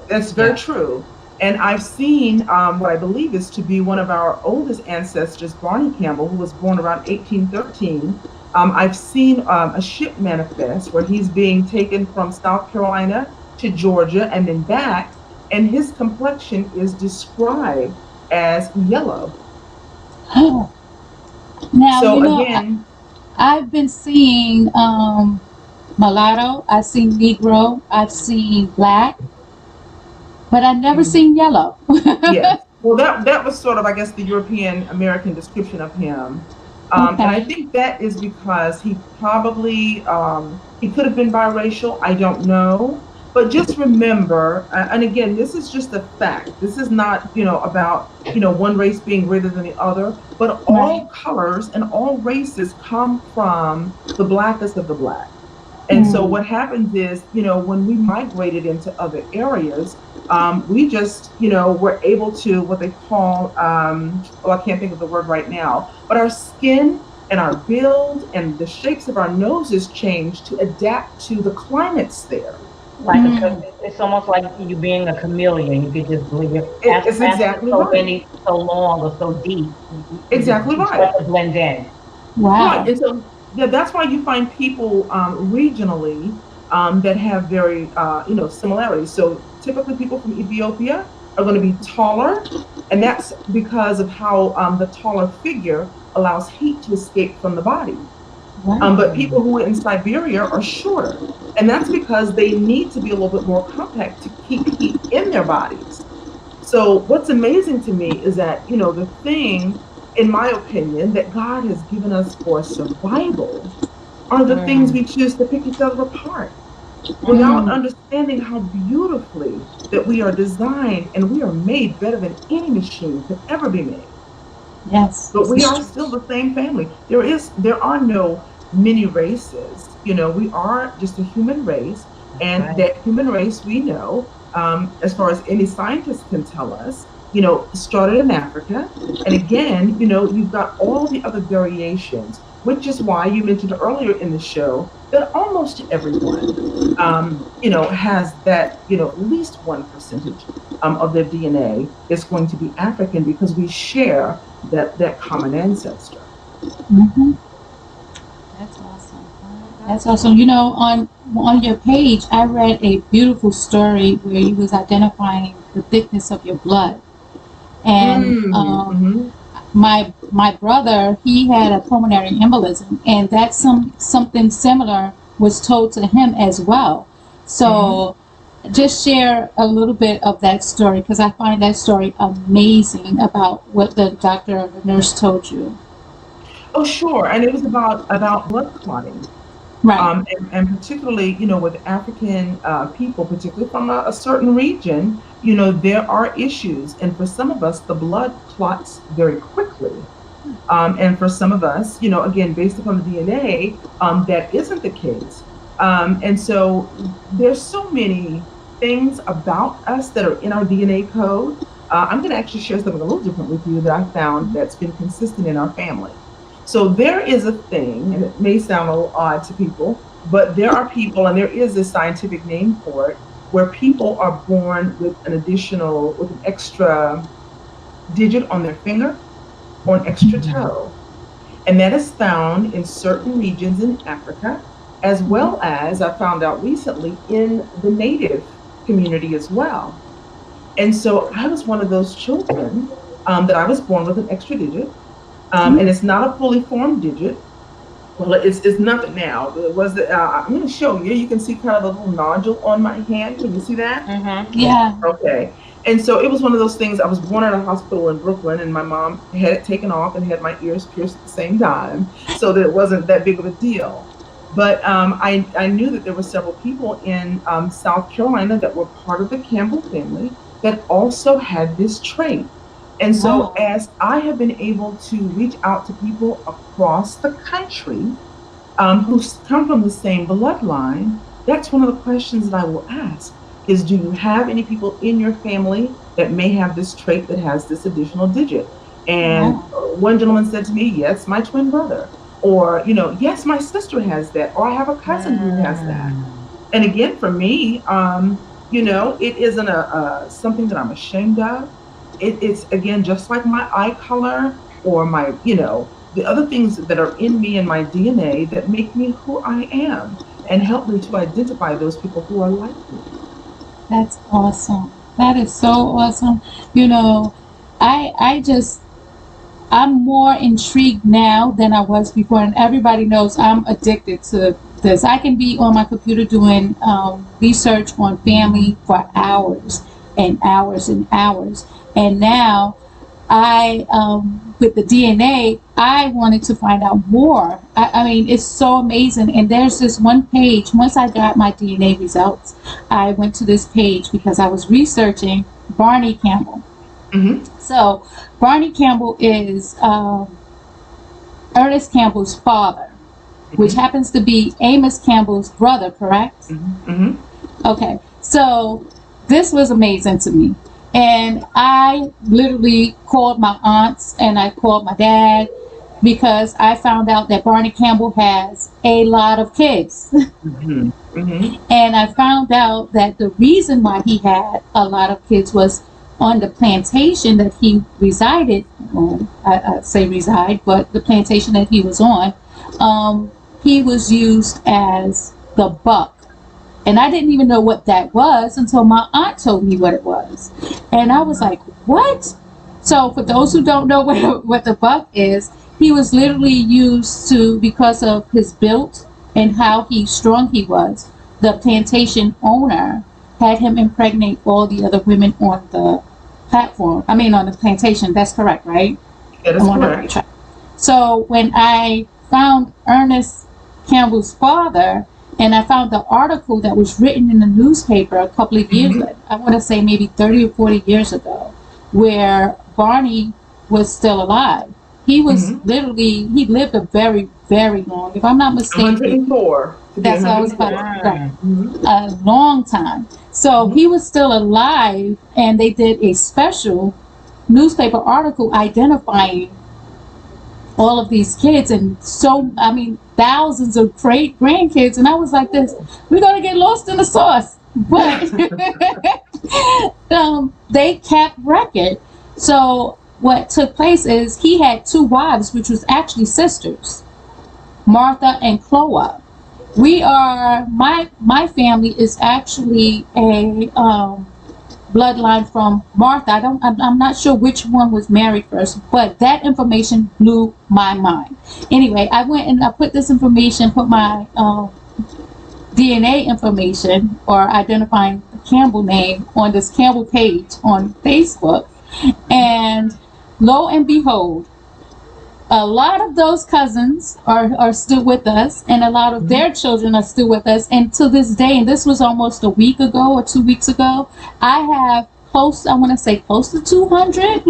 [SPEAKER 3] That's very
[SPEAKER 2] Yeah.
[SPEAKER 3] true. And I've seen what I believe is to be one of our oldest ancestors, Barney Campbell, who was born around 1813. I've seen a ship manifest where he's being taken from South Carolina to Georgia and then back, and his complexion is described as yellow.
[SPEAKER 1] Now,
[SPEAKER 3] So again,
[SPEAKER 1] I've been seeing mulatto, I've seen Negro, I've seen black, but I've never
[SPEAKER 3] mhm.
[SPEAKER 1] seen yellow.
[SPEAKER 3] Yes. Well, that was sort of, I guess, the European American description of him. And I
[SPEAKER 1] Okay.
[SPEAKER 3] think that is because he probably he could have been biracial. I don't know. But just remember, and again, this is just a fact. This is not, about, one race being greater than the other, but
[SPEAKER 1] Right.
[SPEAKER 3] all colors and all races come from the blackest of the black. And so
[SPEAKER 1] Mm.
[SPEAKER 3] what happens is, when we migrated into other areas, we just, were able to what they call, oh, I can't think of the word right now, but our skin and our build and the shapes of our noses changed to adapt to the climates there.
[SPEAKER 2] Like
[SPEAKER 1] Mm.
[SPEAKER 2] it's almost like you being a chameleon. You could just bleed it
[SPEAKER 3] It's
[SPEAKER 2] after
[SPEAKER 3] exactly
[SPEAKER 2] so
[SPEAKER 3] right.
[SPEAKER 2] many, so long or so deep. You just
[SPEAKER 3] Exactly
[SPEAKER 2] you start
[SPEAKER 3] right.
[SPEAKER 2] to blend in.
[SPEAKER 3] Right.
[SPEAKER 1] Wow.
[SPEAKER 3] And so, yeah, that's why you find people regionally that have very, similarities. So typically people from Ethiopia are going to be taller, and that's because of how the taller figure allows heat to escape from the body.
[SPEAKER 1] Wow.
[SPEAKER 3] But people who are in Siberia are shorter, and that's because they need to be a little bit more compact to keep heat in their bodies. So what's amazing to me is that, the thing, in my opinion, that God has given us for survival are the things we
[SPEAKER 2] Mm,
[SPEAKER 3] choose to pick each other apart without
[SPEAKER 1] Mm.
[SPEAKER 3] understanding how beautifully that we are designed and we are made better than any machine could ever be made.
[SPEAKER 1] Yes,
[SPEAKER 3] But
[SPEAKER 1] this
[SPEAKER 3] we
[SPEAKER 1] is
[SPEAKER 3] are
[SPEAKER 1] true.
[SPEAKER 3] still the same family. There are no many races. We are just a human race,
[SPEAKER 2] that's
[SPEAKER 3] and
[SPEAKER 2] right.
[SPEAKER 3] that human race we know, as far as any scientist can tell us, started in Africa. And again, you've got all the other variations, which is why you mentioned earlier in the show that almost everyone, has that, at least one percentage of their DNA is going to be African because we share that common ancestor.
[SPEAKER 1] Hmm. That's awesome. That's awesome. On your page, I read a beautiful story where you was identifying the thickness of your blood, and
[SPEAKER 3] Mm-hmm.
[SPEAKER 1] my brother, he had a pulmonary embolism, and that's something similar was told to him as well.
[SPEAKER 3] Mm-hmm.
[SPEAKER 1] So just share a little bit of that story because I find that story amazing about what the doctor or the nurse told you.
[SPEAKER 3] Oh, sure. And it was about blood clotting.
[SPEAKER 1] Right.
[SPEAKER 3] And particularly, with African people, particularly from a certain region, there are issues. And for some of us, the blood clots very quickly. And for some of us, again, based upon the DNA, that isn't the case. And so there's so many things about us that are in our DNA code. I'm going to actually share something a little different with you that I found that's been consistent in our family. So there is a thing, and it may sound a little odd to people, but there are people, and there is a scientific name for it, where people are born with an extra digit on their finger or an extra toe. And that is found in certain regions in Africa, as well as I found out recently in the native community as well. And so I was one of those children that I was born with an extra digit, and it's not a fully formed digit. Well, it's nothing now. It was I'm going to show you. You can see kind of a little nodule on my hand. Can you see that?
[SPEAKER 2] Yeah.
[SPEAKER 1] Yeah.
[SPEAKER 3] Okay. And so it was one of those things. I was born at a hospital in Brooklyn, and my mom had it taken off and had my ears pierced at the same time, so that it wasn't that big of a deal. But I knew that there were several people in South Carolina that were part of the Campbell family that also had this trait. And so,
[SPEAKER 1] Wow.
[SPEAKER 3] as I have been able to reach out to people across the country who come from the same bloodline, that's one of the questions that I will ask is, do you have any people in your family that may have this trait that has this additional digit? And
[SPEAKER 1] Wow.
[SPEAKER 3] one gentleman said to me, yes, my twin brother. Or, yes, my sister has that. Or I have a cousin who has that.
[SPEAKER 2] Mm.
[SPEAKER 3] And again, for me, it isn't a something that I'm ashamed of. It's again just like my eye color or my, the other things that are in me and my DNA that make me who I am and help me to identify those people who are like me.
[SPEAKER 1] That's awesome. That is so awesome. You know, I just I'm more intrigued now than I was before, and everybody knows I'm addicted to this. I can be on my computer doing research on family for hours and hours and hours. And now with the DNA, I wanted to find out more. I mean, it's so amazing. And there's this one page. Once I got my DNA results, I went to this page because I was researching Barney Campbell.
[SPEAKER 3] Mm-hmm.
[SPEAKER 1] So Barney Campbell is Ernest Campbell's father, which
[SPEAKER 3] Mm-hmm.
[SPEAKER 1] happens to be Amos Campbell's brother, correct?
[SPEAKER 3] Mm-hmm.
[SPEAKER 1] Okay, so this was amazing to me. And I literally called my aunts and I called my dad because I found out that Barney Campbell has a lot of kids.
[SPEAKER 3] Mm-hmm. Mm-hmm.
[SPEAKER 1] And I found out that the reason why he had a lot of kids was on the plantation that he resided on. I say reside, but the plantation that he was on, he was used as the buck. And I didn't even know what that was until my aunt told me what it was. And I was like, what? So, for those who don't know what the buck is, he was literally used to, because of his build and how strong he was, the plantation owner had him impregnate all the other women on the platform. I mean, on the plantation. That's correct, right?
[SPEAKER 3] That is
[SPEAKER 1] I'm on the right
[SPEAKER 3] correct.
[SPEAKER 1] track. So when I found Ernest Campbell's father, and I found the article that was written in the newspaper a couple of years,
[SPEAKER 3] Mm-hmm.
[SPEAKER 1] I want to say maybe 30 or 40 years ago, where Barney was still alive. He was
[SPEAKER 3] Mm-hmm.
[SPEAKER 1] literally, he lived a very, very long, if I'm not mistaken,
[SPEAKER 3] 104 to be
[SPEAKER 1] that's what I was about to
[SPEAKER 3] 104.
[SPEAKER 1] say, right,
[SPEAKER 2] Mm.
[SPEAKER 3] Mm-hmm.
[SPEAKER 1] a long time. So
[SPEAKER 3] Mm-hmm.
[SPEAKER 1] he was still alive, and they did a special newspaper article identifying all of these kids, and so I mean thousands of great grandkids, and I was like, this, we're gonna get lost in the sauce. But they kept record. So what took place is he had two wives, which was actually sisters, Martha and Chloe. We are my family is actually a bloodline from Martha. I'm not sure which one was married first, but that information blew my mind. Anyway, I went and I put this information, put my DNA information or identifying the Campbell name on this Campbell page on Facebook, and lo and behold, a lot of those cousins are still with us, and a lot of
[SPEAKER 3] Mm-hmm.
[SPEAKER 1] their children are still with us. And to this day, and this was almost a week ago or 2 weeks ago, I have I want to say close to 200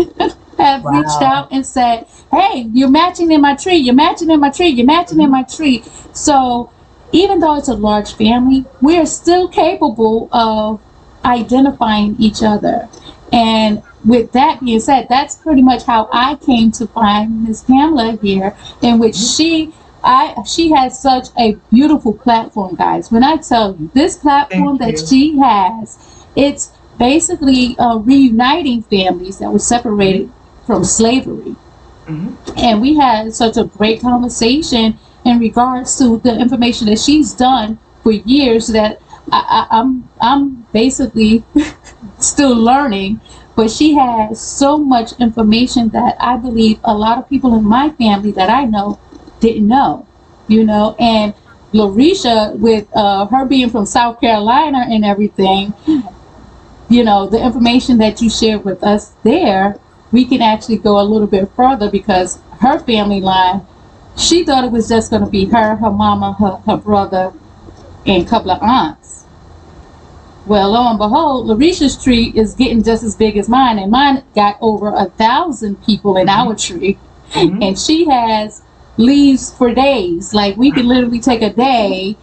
[SPEAKER 1] have reached
[SPEAKER 2] Wow.
[SPEAKER 1] out and said, hey, you're matching in my tree, you're matching in my tree, you're matching in
[SPEAKER 3] Mm-hmm.
[SPEAKER 1] my tree. So even though it's a large family, we're still capable of identifying each other. And with that being said, that's pretty much how I came to find Miss Pamela here, in which
[SPEAKER 3] Mm-hmm.
[SPEAKER 1] she has such a beautiful platform, guys. When I tell you this platform
[SPEAKER 3] Thank
[SPEAKER 1] that
[SPEAKER 3] you.
[SPEAKER 1] she has, it's basically reuniting families that were
[SPEAKER 3] Mm-hmm.
[SPEAKER 1] separated from slavery.
[SPEAKER 3] Mm-hmm.
[SPEAKER 1] And we had such a great conversation in regards to the information that she's done for years that I'm basically still learning, but she has so much information that I believe a lot of people in my family that I know didn't know. And Larisha, with her being from South Carolina and everything, the information that you shared with us there, we can actually go a little bit further because her family line, she thought it was just going to be her mama, her brother, and a couple of aunts. Well, lo and behold, Larisha's tree is getting just as big as mine, and mine got over 1,000 people in
[SPEAKER 3] Mm-hmm.
[SPEAKER 1] our tree,
[SPEAKER 3] Mm-hmm.
[SPEAKER 1] and she has leaves for days. Like we could literally take a day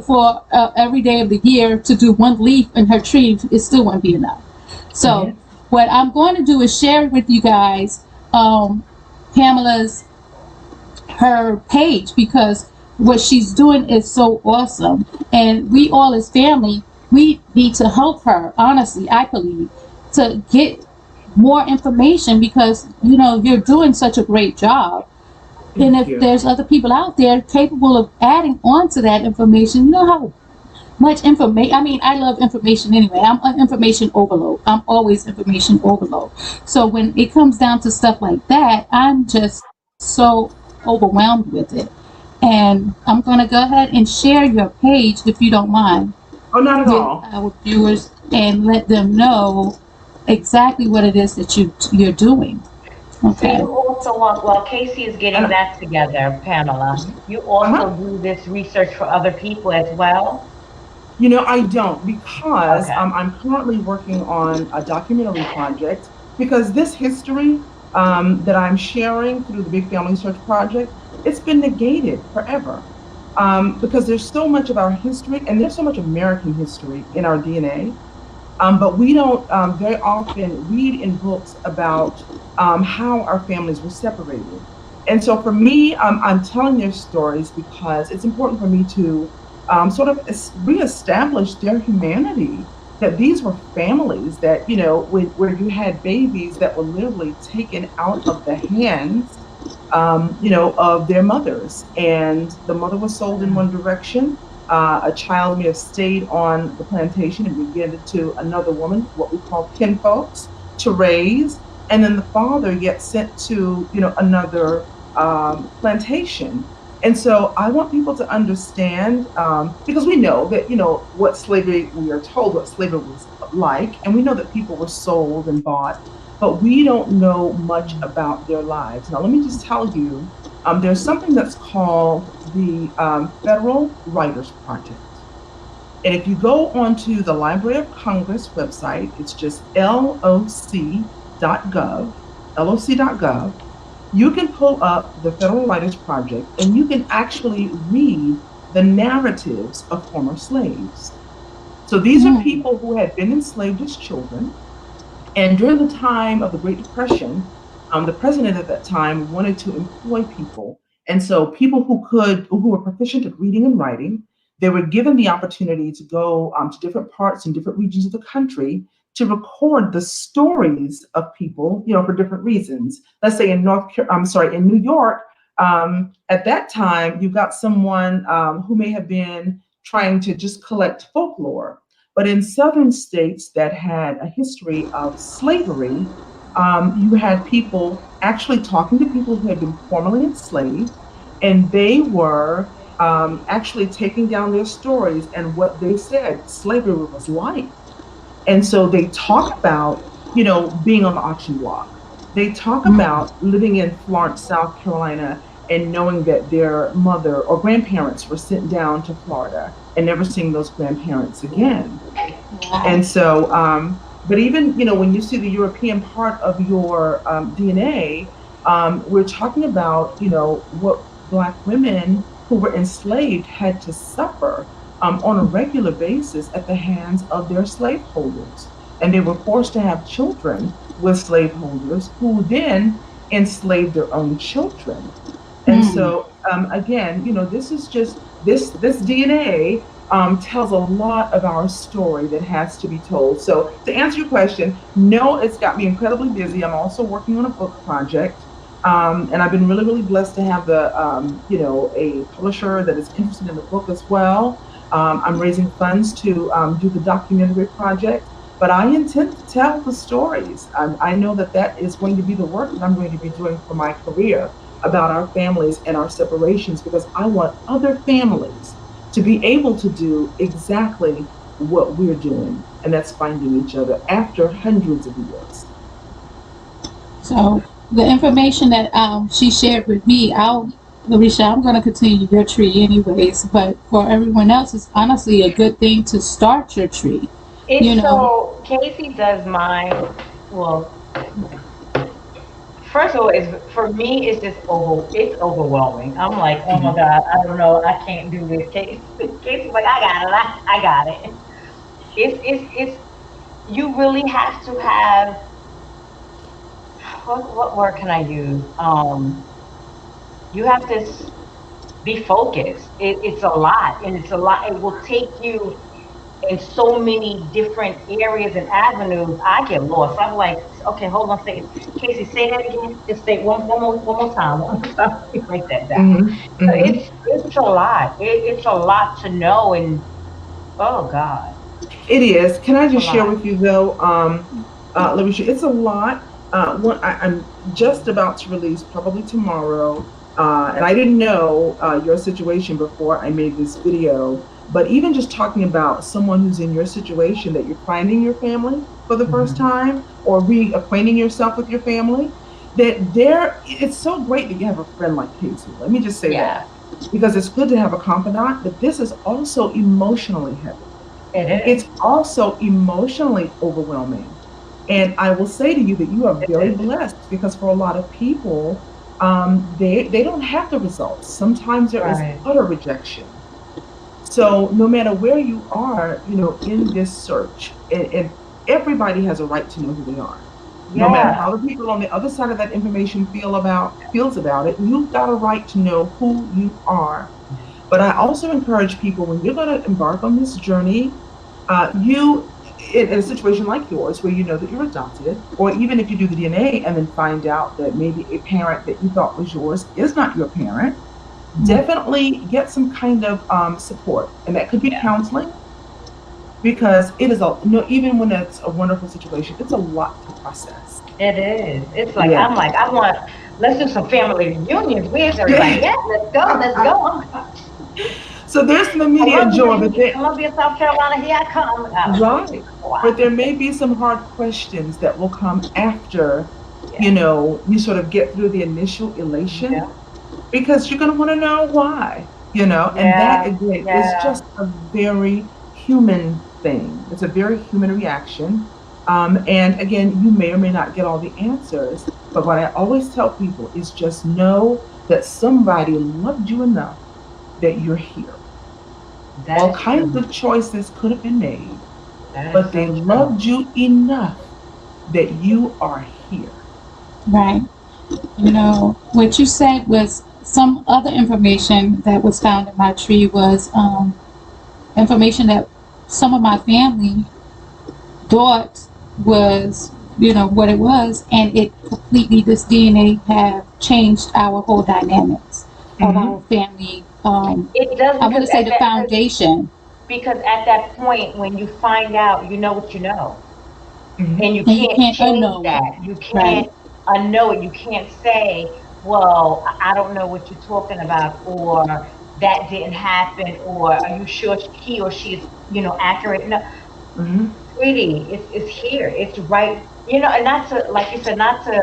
[SPEAKER 1] for every day of the year to do one leaf in her tree. It still won't be enough. So,
[SPEAKER 3] Yes.
[SPEAKER 1] what I'm going to do is share with you guys Pamela's her page because what she's doing is so awesome, and we all as family, we need to help her, honestly, I believe, to get more information because you're doing such a great job. And
[SPEAKER 3] Thank
[SPEAKER 1] if
[SPEAKER 3] you.
[SPEAKER 1] there's other people out there capable of adding on to that information, how much information. I mean, I love information anyway. I'm an information overload. I'm always information overload. So when it comes down to stuff like that, I'm just so overwhelmed with it. And I'm going to go ahead and share your page, if you don't mind,
[SPEAKER 3] Oh, not at
[SPEAKER 1] with
[SPEAKER 3] all.
[SPEAKER 1] our viewers and let them know exactly what it is that you're doing.
[SPEAKER 2] So
[SPEAKER 1] Okay.
[SPEAKER 2] you also, while Casey is getting
[SPEAKER 3] And
[SPEAKER 2] that together, Pamela, you
[SPEAKER 3] uh-huh.
[SPEAKER 2] also do this research for other people as well?
[SPEAKER 3] I don't because
[SPEAKER 2] Okay.
[SPEAKER 3] I'm currently working on a documentary project because this history that I'm sharing through the Big Family Search Project, it's been negated forever. Because there's so much of our history and there's so much American history in our DNA. But we don't very often read in books about how our families were separated. And so for me, I'm telling their stories because it's important for me to sort of reestablish their humanity. That these were families that, where you had babies that were literally taken out of the hands, of their mothers. And the mother was sold in one direction, a child may have stayed on the plantation and been given to another woman, what we call kinfolks, to raise, and then the father gets sent to another plantation. And so I want people to understand because we know that what slavery we are told what slavery was like, and we know that people were sold and bought, but we don't know much about their lives. Now, let me just tell you, there's something that's called the Federal Writers Project. And if you go onto the Library of Congress website, it's just loc.gov, you can pull up the Federal Writers Project and you can actually read the narratives of former slaves. So these are
[SPEAKER 1] Mm.
[SPEAKER 3] people who had been enslaved as children, and during the time of the Great Depression, the president at that time wanted to employ people. And so people who were proficient at reading and writing, they were given the opportunity to go to different parts and different regions of the country to record the stories of people, for different reasons. Let's say in New York, at that time, you got someone who may have been trying to just collect folklore, but in southern states that had a history of slavery, you had people actually talking to people who had been formerly enslaved, and they were actually taking down their stories and what they said slavery was like. And so they talk about, being on the auction block. They talk
[SPEAKER 1] Mm.
[SPEAKER 3] about living in Florence, South Carolina, and knowing that their mother or grandparents were sent down to Florida and never seeing those grandparents again.
[SPEAKER 1] Wow.
[SPEAKER 3] And so, but even, when you see the European part of your DNA, we're talking about, what Black women who were enslaved had to suffer on a regular basis at the hands of their slaveholders. And they were forced to have children with slaveholders who then enslaved their own children. And
[SPEAKER 1] Mm.
[SPEAKER 3] so, again, this is just this DNA tells a lot of our story that has to be told. So, to answer your question, no, it's got me incredibly busy. I'm also working on a book project. And I've been really, really blessed to have a publisher that is interested in the book as well. I'm raising funds to do the documentary project, but I intend to tell the stories. I know that that is going to be the work that I'm going to be doing for my career. about our families and our separations because I want other families to be able to do exactly what we're doing, and that's finding each other after hundreds of years.
[SPEAKER 1] So the information that she shared with me, Larisha, I'm going to continue your tree anyways. But for everyone else, it's honestly a good thing to start your tree. You
[SPEAKER 2] It's
[SPEAKER 1] know,
[SPEAKER 2] so Casey does mine. Well, first of all, it's for me. It's just it's overwhelming. I'm like, oh my
[SPEAKER 3] Mhm.
[SPEAKER 2] god, I don't know, I can't do this. Casey's like, I got it, I got it. It's you really have to have what word can I use? You have to be focused. It's a lot, and it's a lot. It will take you in so many different areas and avenues. I get lost. I'm like, okay, hold on a second. Casey, say that again. Just say one more time. One more time. Let me write that down.
[SPEAKER 3] Mhm. Mhm.
[SPEAKER 2] It's a lot. It's a lot to know, and oh God,
[SPEAKER 3] It is. Can I
[SPEAKER 2] it's a
[SPEAKER 3] just share
[SPEAKER 2] lot.
[SPEAKER 3] with you though, Larisha, it's a lot. I'm just about to release probably tomorrow, and I didn't know your situation before I made this video. But even just talking about someone who's in your situation that you're finding your family for the first
[SPEAKER 2] Hmm.
[SPEAKER 3] time or reacquainting yourself with your family, that there, it's so great that you have a friend like Casey. Let me just say
[SPEAKER 2] Yeah,
[SPEAKER 3] that because it's good to have a confidant, but this is also emotionally heavy.
[SPEAKER 2] it
[SPEAKER 3] It's
[SPEAKER 2] is.
[SPEAKER 3] also emotionally overwhelming. And I will say to you that you are
[SPEAKER 2] It
[SPEAKER 3] very
[SPEAKER 2] is.
[SPEAKER 3] blessed because for a lot of people, they don't have the results. Sometimes there is
[SPEAKER 2] Right.
[SPEAKER 3] utter rejection. So no matter where you are, in this search, and everybody has a right to know who they are. No matter
[SPEAKER 2] Yeah.
[SPEAKER 3] how the people on the other side of that information feels about it, you've got a right to know who you are. But I also encourage people when you're going to embark on this journey, you in a situation like yours where you know that you're adopted, or even if you do the DNA and then find out that maybe a parent that you thought was yours is not your parent, definitely get some kind of support, and that could be
[SPEAKER 2] Yeah.
[SPEAKER 3] counseling because it is a no. Even when it's a wonderful situation, it's a lot to process.
[SPEAKER 2] It is. It's like
[SPEAKER 3] Yeah.
[SPEAKER 2] I'm like I want. Let's do some family reunions. Where's everybody? Yeah, let's go. Let's go.
[SPEAKER 3] So there's some immediate joy, but
[SPEAKER 2] Columbia, South Carolina. Here I come.
[SPEAKER 3] right. But
[SPEAKER 2] Wow.
[SPEAKER 3] there may be some hard questions that will come after,
[SPEAKER 2] Yeah.
[SPEAKER 3] you sort of get through the initial elation
[SPEAKER 2] Yeah.
[SPEAKER 3] because you're going to want to know why, and that
[SPEAKER 2] Yeah.
[SPEAKER 3] again is
[SPEAKER 2] Yeah.
[SPEAKER 3] just a very human thing. It's a very human reaction. And again, you may or may not get all the answers, but what I always tell people is just know that somebody loved you enough that you're here.
[SPEAKER 2] That
[SPEAKER 3] All
[SPEAKER 2] is
[SPEAKER 3] kinds
[SPEAKER 2] true.
[SPEAKER 3] of choices could have been made,
[SPEAKER 2] That is
[SPEAKER 3] but
[SPEAKER 2] so
[SPEAKER 3] they
[SPEAKER 2] true.
[SPEAKER 3] loved you enough that you are here.
[SPEAKER 1] right? What you said was some other information that was found in my tree was information that some of my family thought was, what it was, and it completely, this DNA have changed our whole dynamics of our
[SPEAKER 3] Hmm.
[SPEAKER 1] family.
[SPEAKER 2] It does
[SPEAKER 1] I want
[SPEAKER 2] because
[SPEAKER 1] to say the foundation.
[SPEAKER 2] at that point when you find out, you know what you know.
[SPEAKER 3] Hmm.
[SPEAKER 2] And you
[SPEAKER 1] And you
[SPEAKER 2] can't
[SPEAKER 1] can't
[SPEAKER 2] change
[SPEAKER 1] unknow it.
[SPEAKER 2] that. You
[SPEAKER 1] Right.
[SPEAKER 2] can't unknow it. You can't say, "Well, I don't know what you're talking about," or "That didn't happen," or "Are you sure he or she is, accurate?" No,
[SPEAKER 3] Hmm.
[SPEAKER 2] sweetie, it's here. It's right. And not to, like you said, not to.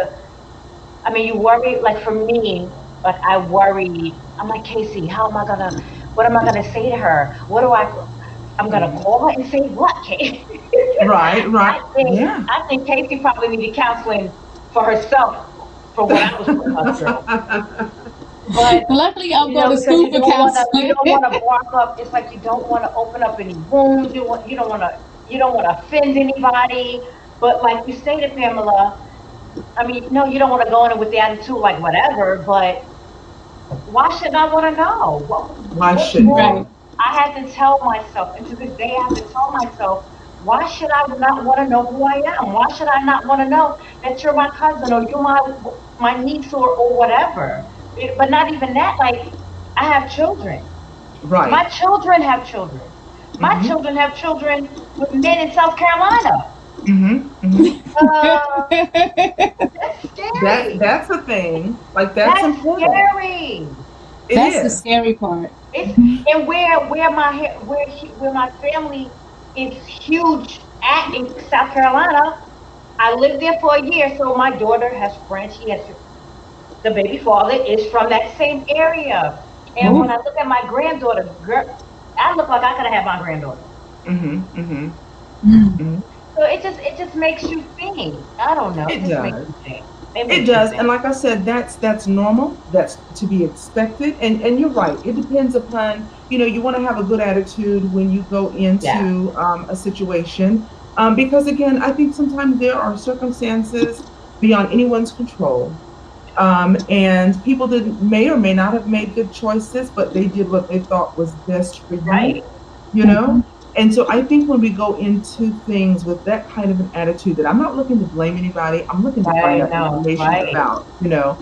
[SPEAKER 2] I mean, you worry. Like for me, like I worry. I'm like, Casey, how am I gonna? What am I gonna say to her? What do I? I'm gonna
[SPEAKER 3] Hmm.
[SPEAKER 2] call her and say what, Casey?
[SPEAKER 3] Right, right.
[SPEAKER 2] I think
[SPEAKER 3] Yeah.
[SPEAKER 2] I think Casey probably needed counseling for herself for what I was putting her through. But
[SPEAKER 1] Luckily, I'm going to
[SPEAKER 2] because
[SPEAKER 1] school for
[SPEAKER 2] you
[SPEAKER 1] counseling.
[SPEAKER 2] don't want to bark up. It's like you don't want to open up any wounds. You don't want to offend anybody. But like you say to Pamela, I mean, no, you don't want to go in it with the attitude like whatever. But why should I want to know?
[SPEAKER 3] Why
[SPEAKER 2] What's
[SPEAKER 3] shouldn't
[SPEAKER 2] wrong?
[SPEAKER 1] Right.
[SPEAKER 3] you?
[SPEAKER 2] I had to tell myself, and to this day, I have to tell myself, why should I not want to know who I am? Why should I not want to know that you're my cousin or you're my niece or whatever? But not even that. Like, I have children.
[SPEAKER 3] Right.
[SPEAKER 2] My children have children. My
[SPEAKER 3] Hmm.
[SPEAKER 2] children have children with men in South Carolina.
[SPEAKER 3] Mm-hmm. Mm-hmm.
[SPEAKER 2] Uh, that's scary.
[SPEAKER 3] That's a thing. Like that's
[SPEAKER 2] That's
[SPEAKER 3] important.
[SPEAKER 2] scary.
[SPEAKER 3] It
[SPEAKER 1] That's the
[SPEAKER 3] is.
[SPEAKER 1] scary part.
[SPEAKER 2] It's
[SPEAKER 1] Mhm.
[SPEAKER 2] and where my family is huge at in South Carolina. I lived there for a year, so my daughter has friends. She has the baby father is from that same area. And when
[SPEAKER 1] Oh.
[SPEAKER 2] I look at my granddaughter, girl, I look like I could have had my granddaughter.
[SPEAKER 3] Mm-hmm. Mm-hmm.
[SPEAKER 1] Mm.
[SPEAKER 3] Mm-hmm.
[SPEAKER 2] So it just makes you think. I don't know. It
[SPEAKER 3] It
[SPEAKER 2] just makes
[SPEAKER 3] does.
[SPEAKER 2] you think. It
[SPEAKER 3] It
[SPEAKER 2] makes you
[SPEAKER 3] does, and
[SPEAKER 2] think.
[SPEAKER 3] like I said, that's normal. That's to be expected, and you're right. It depends upon you want to have a good attitude when you go
[SPEAKER 2] Yeah.
[SPEAKER 3] into a situation, because again, I think sometimes there are circumstances beyond anyone's control, and people didn't may or may not have made good choices, but they did what they thought was best for you,
[SPEAKER 2] Right.
[SPEAKER 3] you
[SPEAKER 1] Mhm.
[SPEAKER 3] know? And so I think when we go into things with that kind of an attitude that I'm not looking to blame anybody, I'm looking to find
[SPEAKER 2] Right.
[SPEAKER 3] out
[SPEAKER 2] No.
[SPEAKER 3] information
[SPEAKER 2] Right.
[SPEAKER 3] about.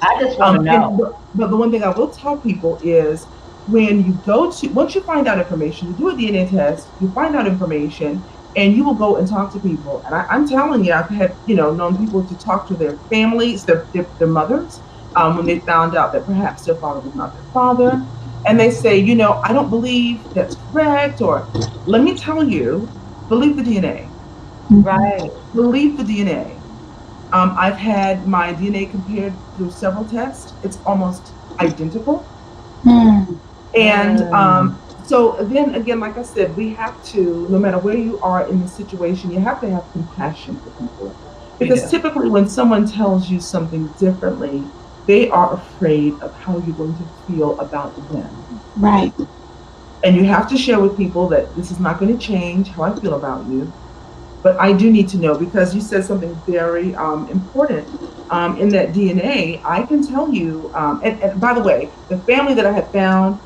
[SPEAKER 2] I just want to
[SPEAKER 3] And
[SPEAKER 2] know.
[SPEAKER 3] but the one thing I will tell people is when you go to once you find out information, you do a DNA test, you find out information, and you will go and talk to people. And I'm telling you, I've had known people to talk to their families, their mothers, when they found out that perhaps their father was not their father, and they say, I don't believe that's correct, or let me tell you, believe the DNA,
[SPEAKER 1] Mhm.
[SPEAKER 2] Right.
[SPEAKER 3] believe the DNA. I've had my DNA compared through several tests. It's almost identical.
[SPEAKER 1] Mm.
[SPEAKER 3] And
[SPEAKER 2] Mm.
[SPEAKER 3] so then again, like I said, we have to, no matter where you are in the situation, you have to have compassion for people.
[SPEAKER 2] You
[SPEAKER 3] Because
[SPEAKER 2] do.
[SPEAKER 3] typically when someone tells you something differently, they are afraid of how you're going to feel about them.
[SPEAKER 1] Right.
[SPEAKER 3] And you have to share with people that this is not going to change how I feel about you. But I do need to know because you said something very important in that DNA. I can tell you, and by the way, the family that I have found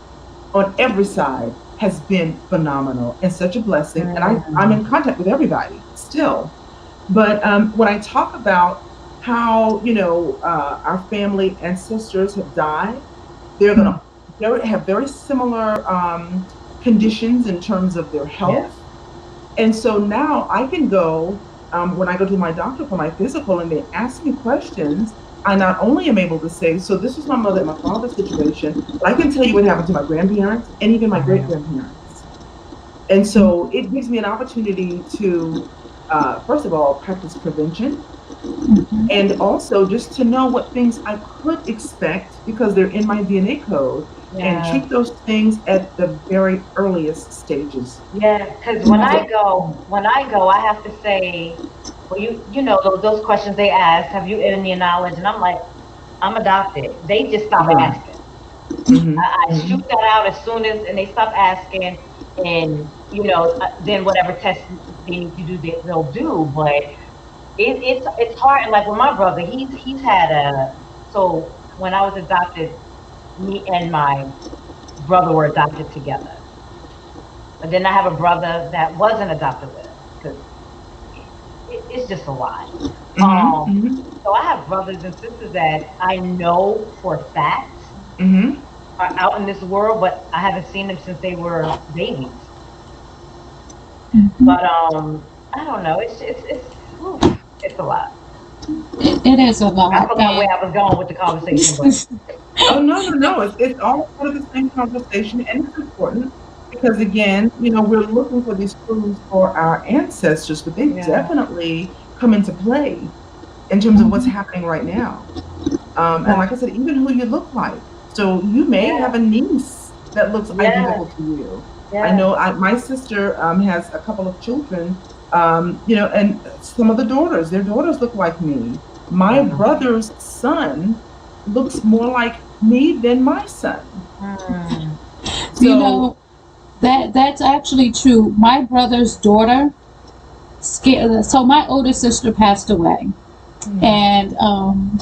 [SPEAKER 3] on every side has been phenomenal and such a blessing. And I'm
[SPEAKER 2] Mm.
[SPEAKER 3] in contact with everybody still. But when I talk about how, our family ancestors have died, they're going
[SPEAKER 1] Mm.
[SPEAKER 3] to have very similar conditions in terms of their
[SPEAKER 2] Yeah.
[SPEAKER 3] health. And so now I can go when I go to my doctor for my physical and they ask me questions. I not only am able to say, so this was my mother and my father's situation, but I can tell you what happened to my grandparents and even my great
[SPEAKER 2] Right.
[SPEAKER 3] grandparents. And so it gives me an opportunity to, first of all, practice prevention
[SPEAKER 1] Mhm.
[SPEAKER 3] and also just to know what things I could expect because they're in my DNA code and
[SPEAKER 2] Yeah.
[SPEAKER 3] treat those things at the very earliest stages.
[SPEAKER 2] Yeah. Because
[SPEAKER 1] Right.
[SPEAKER 2] when I go, I have to say, well, you know those questions they ask. Have you any knowledge? And I'm like, I'm adopted. They just stop
[SPEAKER 3] Right.
[SPEAKER 2] asking.
[SPEAKER 3] Hmm.
[SPEAKER 2] I shoot
[SPEAKER 3] Hmm.
[SPEAKER 2] that out as soon as, and they stop asking, and then whatever test they need to do, they'll do. But it's hard. And like with my brother, he's had a so when I was adopted, me and my brother were adopted together. But then I have a brother that wasn't adopted with us because it's just a lot.
[SPEAKER 3] Hmm.
[SPEAKER 2] Um,
[SPEAKER 3] Hmm.
[SPEAKER 2] so I have brothers and sisters that I know for facts
[SPEAKER 3] Hmm.
[SPEAKER 2] are out in this world, but I haven't seen them since they were babies.
[SPEAKER 1] Mhm.
[SPEAKER 2] But I don't know. Oof, it's a lot.
[SPEAKER 1] It is a
[SPEAKER 2] I
[SPEAKER 1] lot,
[SPEAKER 2] forgot where
[SPEAKER 1] and
[SPEAKER 2] I was going with the conversation, but
[SPEAKER 3] Oh, no, no, no. It's all part of the same conversation, and it's important because, again, we're looking for these clues for our ancestors, but they
[SPEAKER 2] yeah,
[SPEAKER 3] definitely come into play in terms of what's
[SPEAKER 1] Mhm.
[SPEAKER 3] happening right now. And
[SPEAKER 1] Right.
[SPEAKER 3] like I said, even who you look like. So you may
[SPEAKER 2] yeah,
[SPEAKER 3] have a niece that looks
[SPEAKER 2] yes,
[SPEAKER 3] identical to you. I
[SPEAKER 2] yes.
[SPEAKER 3] know my sister has a couple of children, and some of their daughters look like me. My
[SPEAKER 2] Mm,
[SPEAKER 3] brother's son looks more like me than my son.
[SPEAKER 2] mm,
[SPEAKER 1] You
[SPEAKER 3] So,
[SPEAKER 1] know that's actually true. My brother's daughter, so my older sister passed away,
[SPEAKER 3] mm,
[SPEAKER 1] and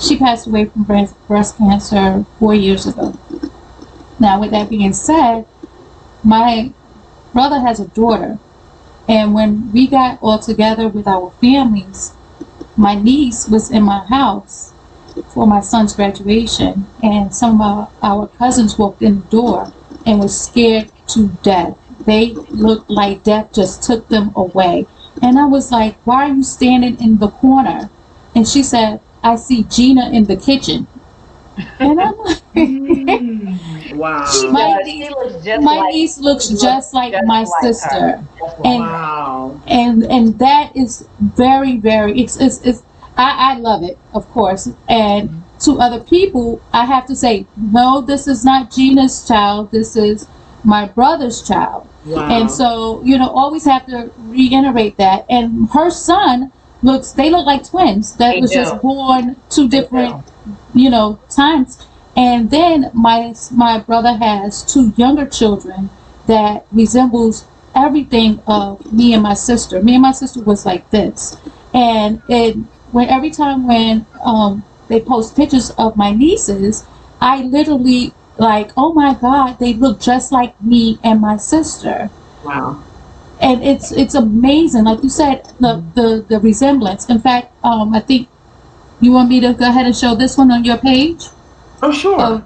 [SPEAKER 1] she passed away from breast cancer 4 years ago. Now, with that being said, my brother has a daughter, and when we got all together with our families, my niece was in my house for my son's graduation, and some of our cousins walked in the door and was scared to death. They looked like death just took them away. And I was like, why are you standing in the corner? And she said, I see Gina in the kitchen. And I'm like,
[SPEAKER 2] She
[SPEAKER 3] Wow.
[SPEAKER 1] my
[SPEAKER 2] does. She
[SPEAKER 1] niece,
[SPEAKER 2] looks just
[SPEAKER 1] my
[SPEAKER 2] like
[SPEAKER 1] niece
[SPEAKER 2] she
[SPEAKER 1] looks
[SPEAKER 2] looks
[SPEAKER 1] just like
[SPEAKER 2] just
[SPEAKER 1] my
[SPEAKER 2] like her.
[SPEAKER 1] sister.
[SPEAKER 2] Just like
[SPEAKER 1] And
[SPEAKER 2] her.
[SPEAKER 3] Wow.
[SPEAKER 1] and that is very, very, it's I love it, of course. And to other people I have to say, no, this is not Gina's child, this is my brother's child. And
[SPEAKER 3] Wow.
[SPEAKER 1] so, always have to reiterate that. And her son they look like twins that
[SPEAKER 2] They
[SPEAKER 1] was
[SPEAKER 2] do.
[SPEAKER 1] just born two
[SPEAKER 2] They
[SPEAKER 1] different,
[SPEAKER 2] do.
[SPEAKER 1] times. And then my brother has two younger children that resembles everything of me and my sister. Me and my sister was like this. And when every time when they post pictures of my nieces, I literally like, oh my God, they look just like me and my sister.
[SPEAKER 3] Wow.
[SPEAKER 1] And it's amazing, like you said, the resemblance. In fact, I think you want me to go ahead and show this one on your page.
[SPEAKER 3] Oh, sure.
[SPEAKER 1] Of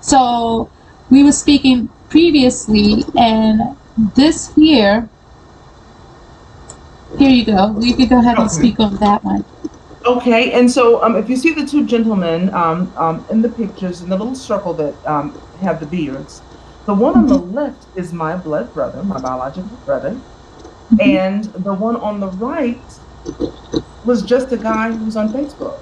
[SPEAKER 1] So we were speaking previously, and this here you go. You can go ahead and
[SPEAKER 3] Okay.
[SPEAKER 1] speak on that one.
[SPEAKER 3] Okay, and so if you see the two gentlemen in the pictures in the little circle that have the beards, the one on the
[SPEAKER 1] Hmm.
[SPEAKER 3] left is my blood brother, my biological brother,
[SPEAKER 1] Hmm.
[SPEAKER 3] and the one on the right was just a guy who was on Facebook.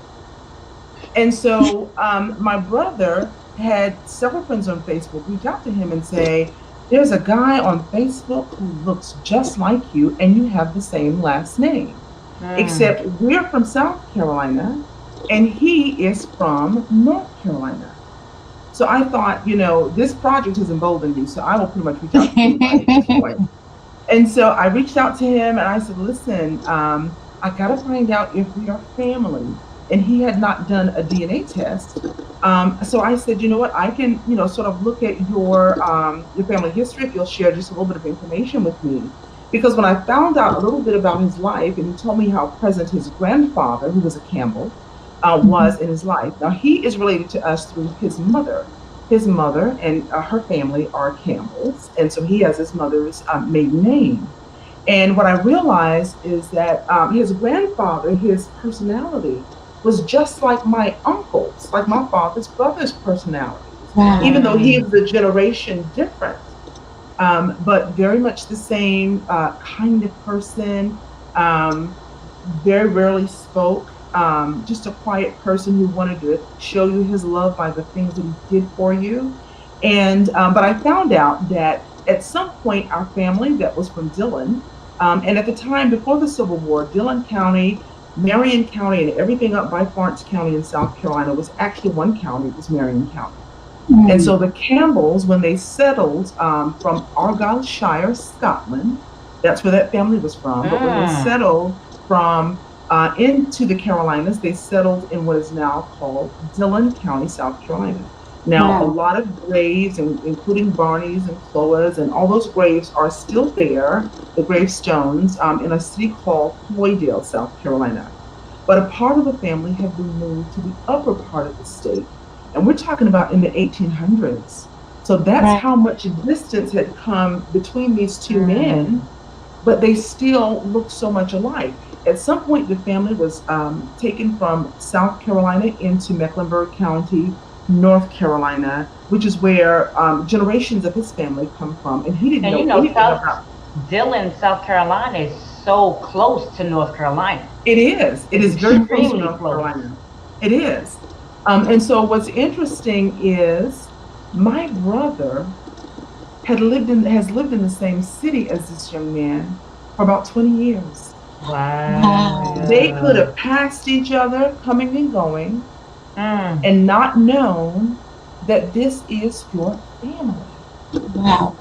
[SPEAKER 3] And so my brother had several friends on Facebook reach out to him and say, there's a guy on Facebook who looks just like you, and you have the same last name,
[SPEAKER 2] Mm.
[SPEAKER 3] except we're from South Carolina and he is from North Carolina. So I thought, this project has emboldened me, so I will pretty much reach out to anybody at this point. And so I reached out to him and I said, listen, I got to find out if we are family. And he had not done a DNA test. So I said, you know what, I can, sort of look at your family history if you'll share just a little bit of information with me. Because when I found out a little bit about his life, and he told me how present his grandfather, who was a Campbell, was in his life. Now he is related to us through his mother. His mother and her family are Campbells, and so he has his mother's maiden name. And what I realized is that his grandfather, his personality was just like my uncle's, like my father's brother's personalities,
[SPEAKER 1] Wow.
[SPEAKER 3] even though he
[SPEAKER 2] Mm.
[SPEAKER 3] was a generation different, but very much the same kind of person. Um, Very rarely spoke. Just a quiet person who wanted to show you his love by the things that he did for you. And but I found out that at some point our family that was from Dillon, and at the time before the Civil War, Dillon County, Marion County, and everything up by Florence County in South Carolina was actually one county. It was Marion County. And
[SPEAKER 1] Mm.
[SPEAKER 3] so the Campbells, when they settled from Argyllshire, Scotland, that's where that family was from. But when they
[SPEAKER 2] Mm.
[SPEAKER 3] settled from into the Carolinas, they settled in what is now called Dillon County, South Carolina. Now, a
[SPEAKER 1] Wow.
[SPEAKER 3] lot of graves, including Barney's and Chloe's, and all those graves are still there, the gravestones, in a city called Floydale, South Carolina. But a part of the family had been moved to the upper part of the state. And we're talking about in the 1800s. So that's
[SPEAKER 1] Right.
[SPEAKER 3] how much distance had come between these two men,
[SPEAKER 2] Mm.
[SPEAKER 3] but they still looked so much alike. At some point, the family was taken from South Carolina into Mecklenburg County, North Carolina, which is where generations of his family come from. And he didn't
[SPEAKER 2] And
[SPEAKER 3] know anything
[SPEAKER 2] South
[SPEAKER 3] about
[SPEAKER 2] Dillon, South Carolina is so close to North Carolina.
[SPEAKER 3] it. Is. It
[SPEAKER 2] It's
[SPEAKER 3] is very close to
[SPEAKER 2] extremely
[SPEAKER 3] North
[SPEAKER 2] close.
[SPEAKER 3] Carolina. It is. And so what's interesting is my brother has lived in the same city as this young man for about 20 years.
[SPEAKER 1] Wow.
[SPEAKER 3] They could
[SPEAKER 2] Wow.
[SPEAKER 3] have passed each other coming and going
[SPEAKER 2] Mm.
[SPEAKER 3] and not known that this is your family.
[SPEAKER 1] Wow.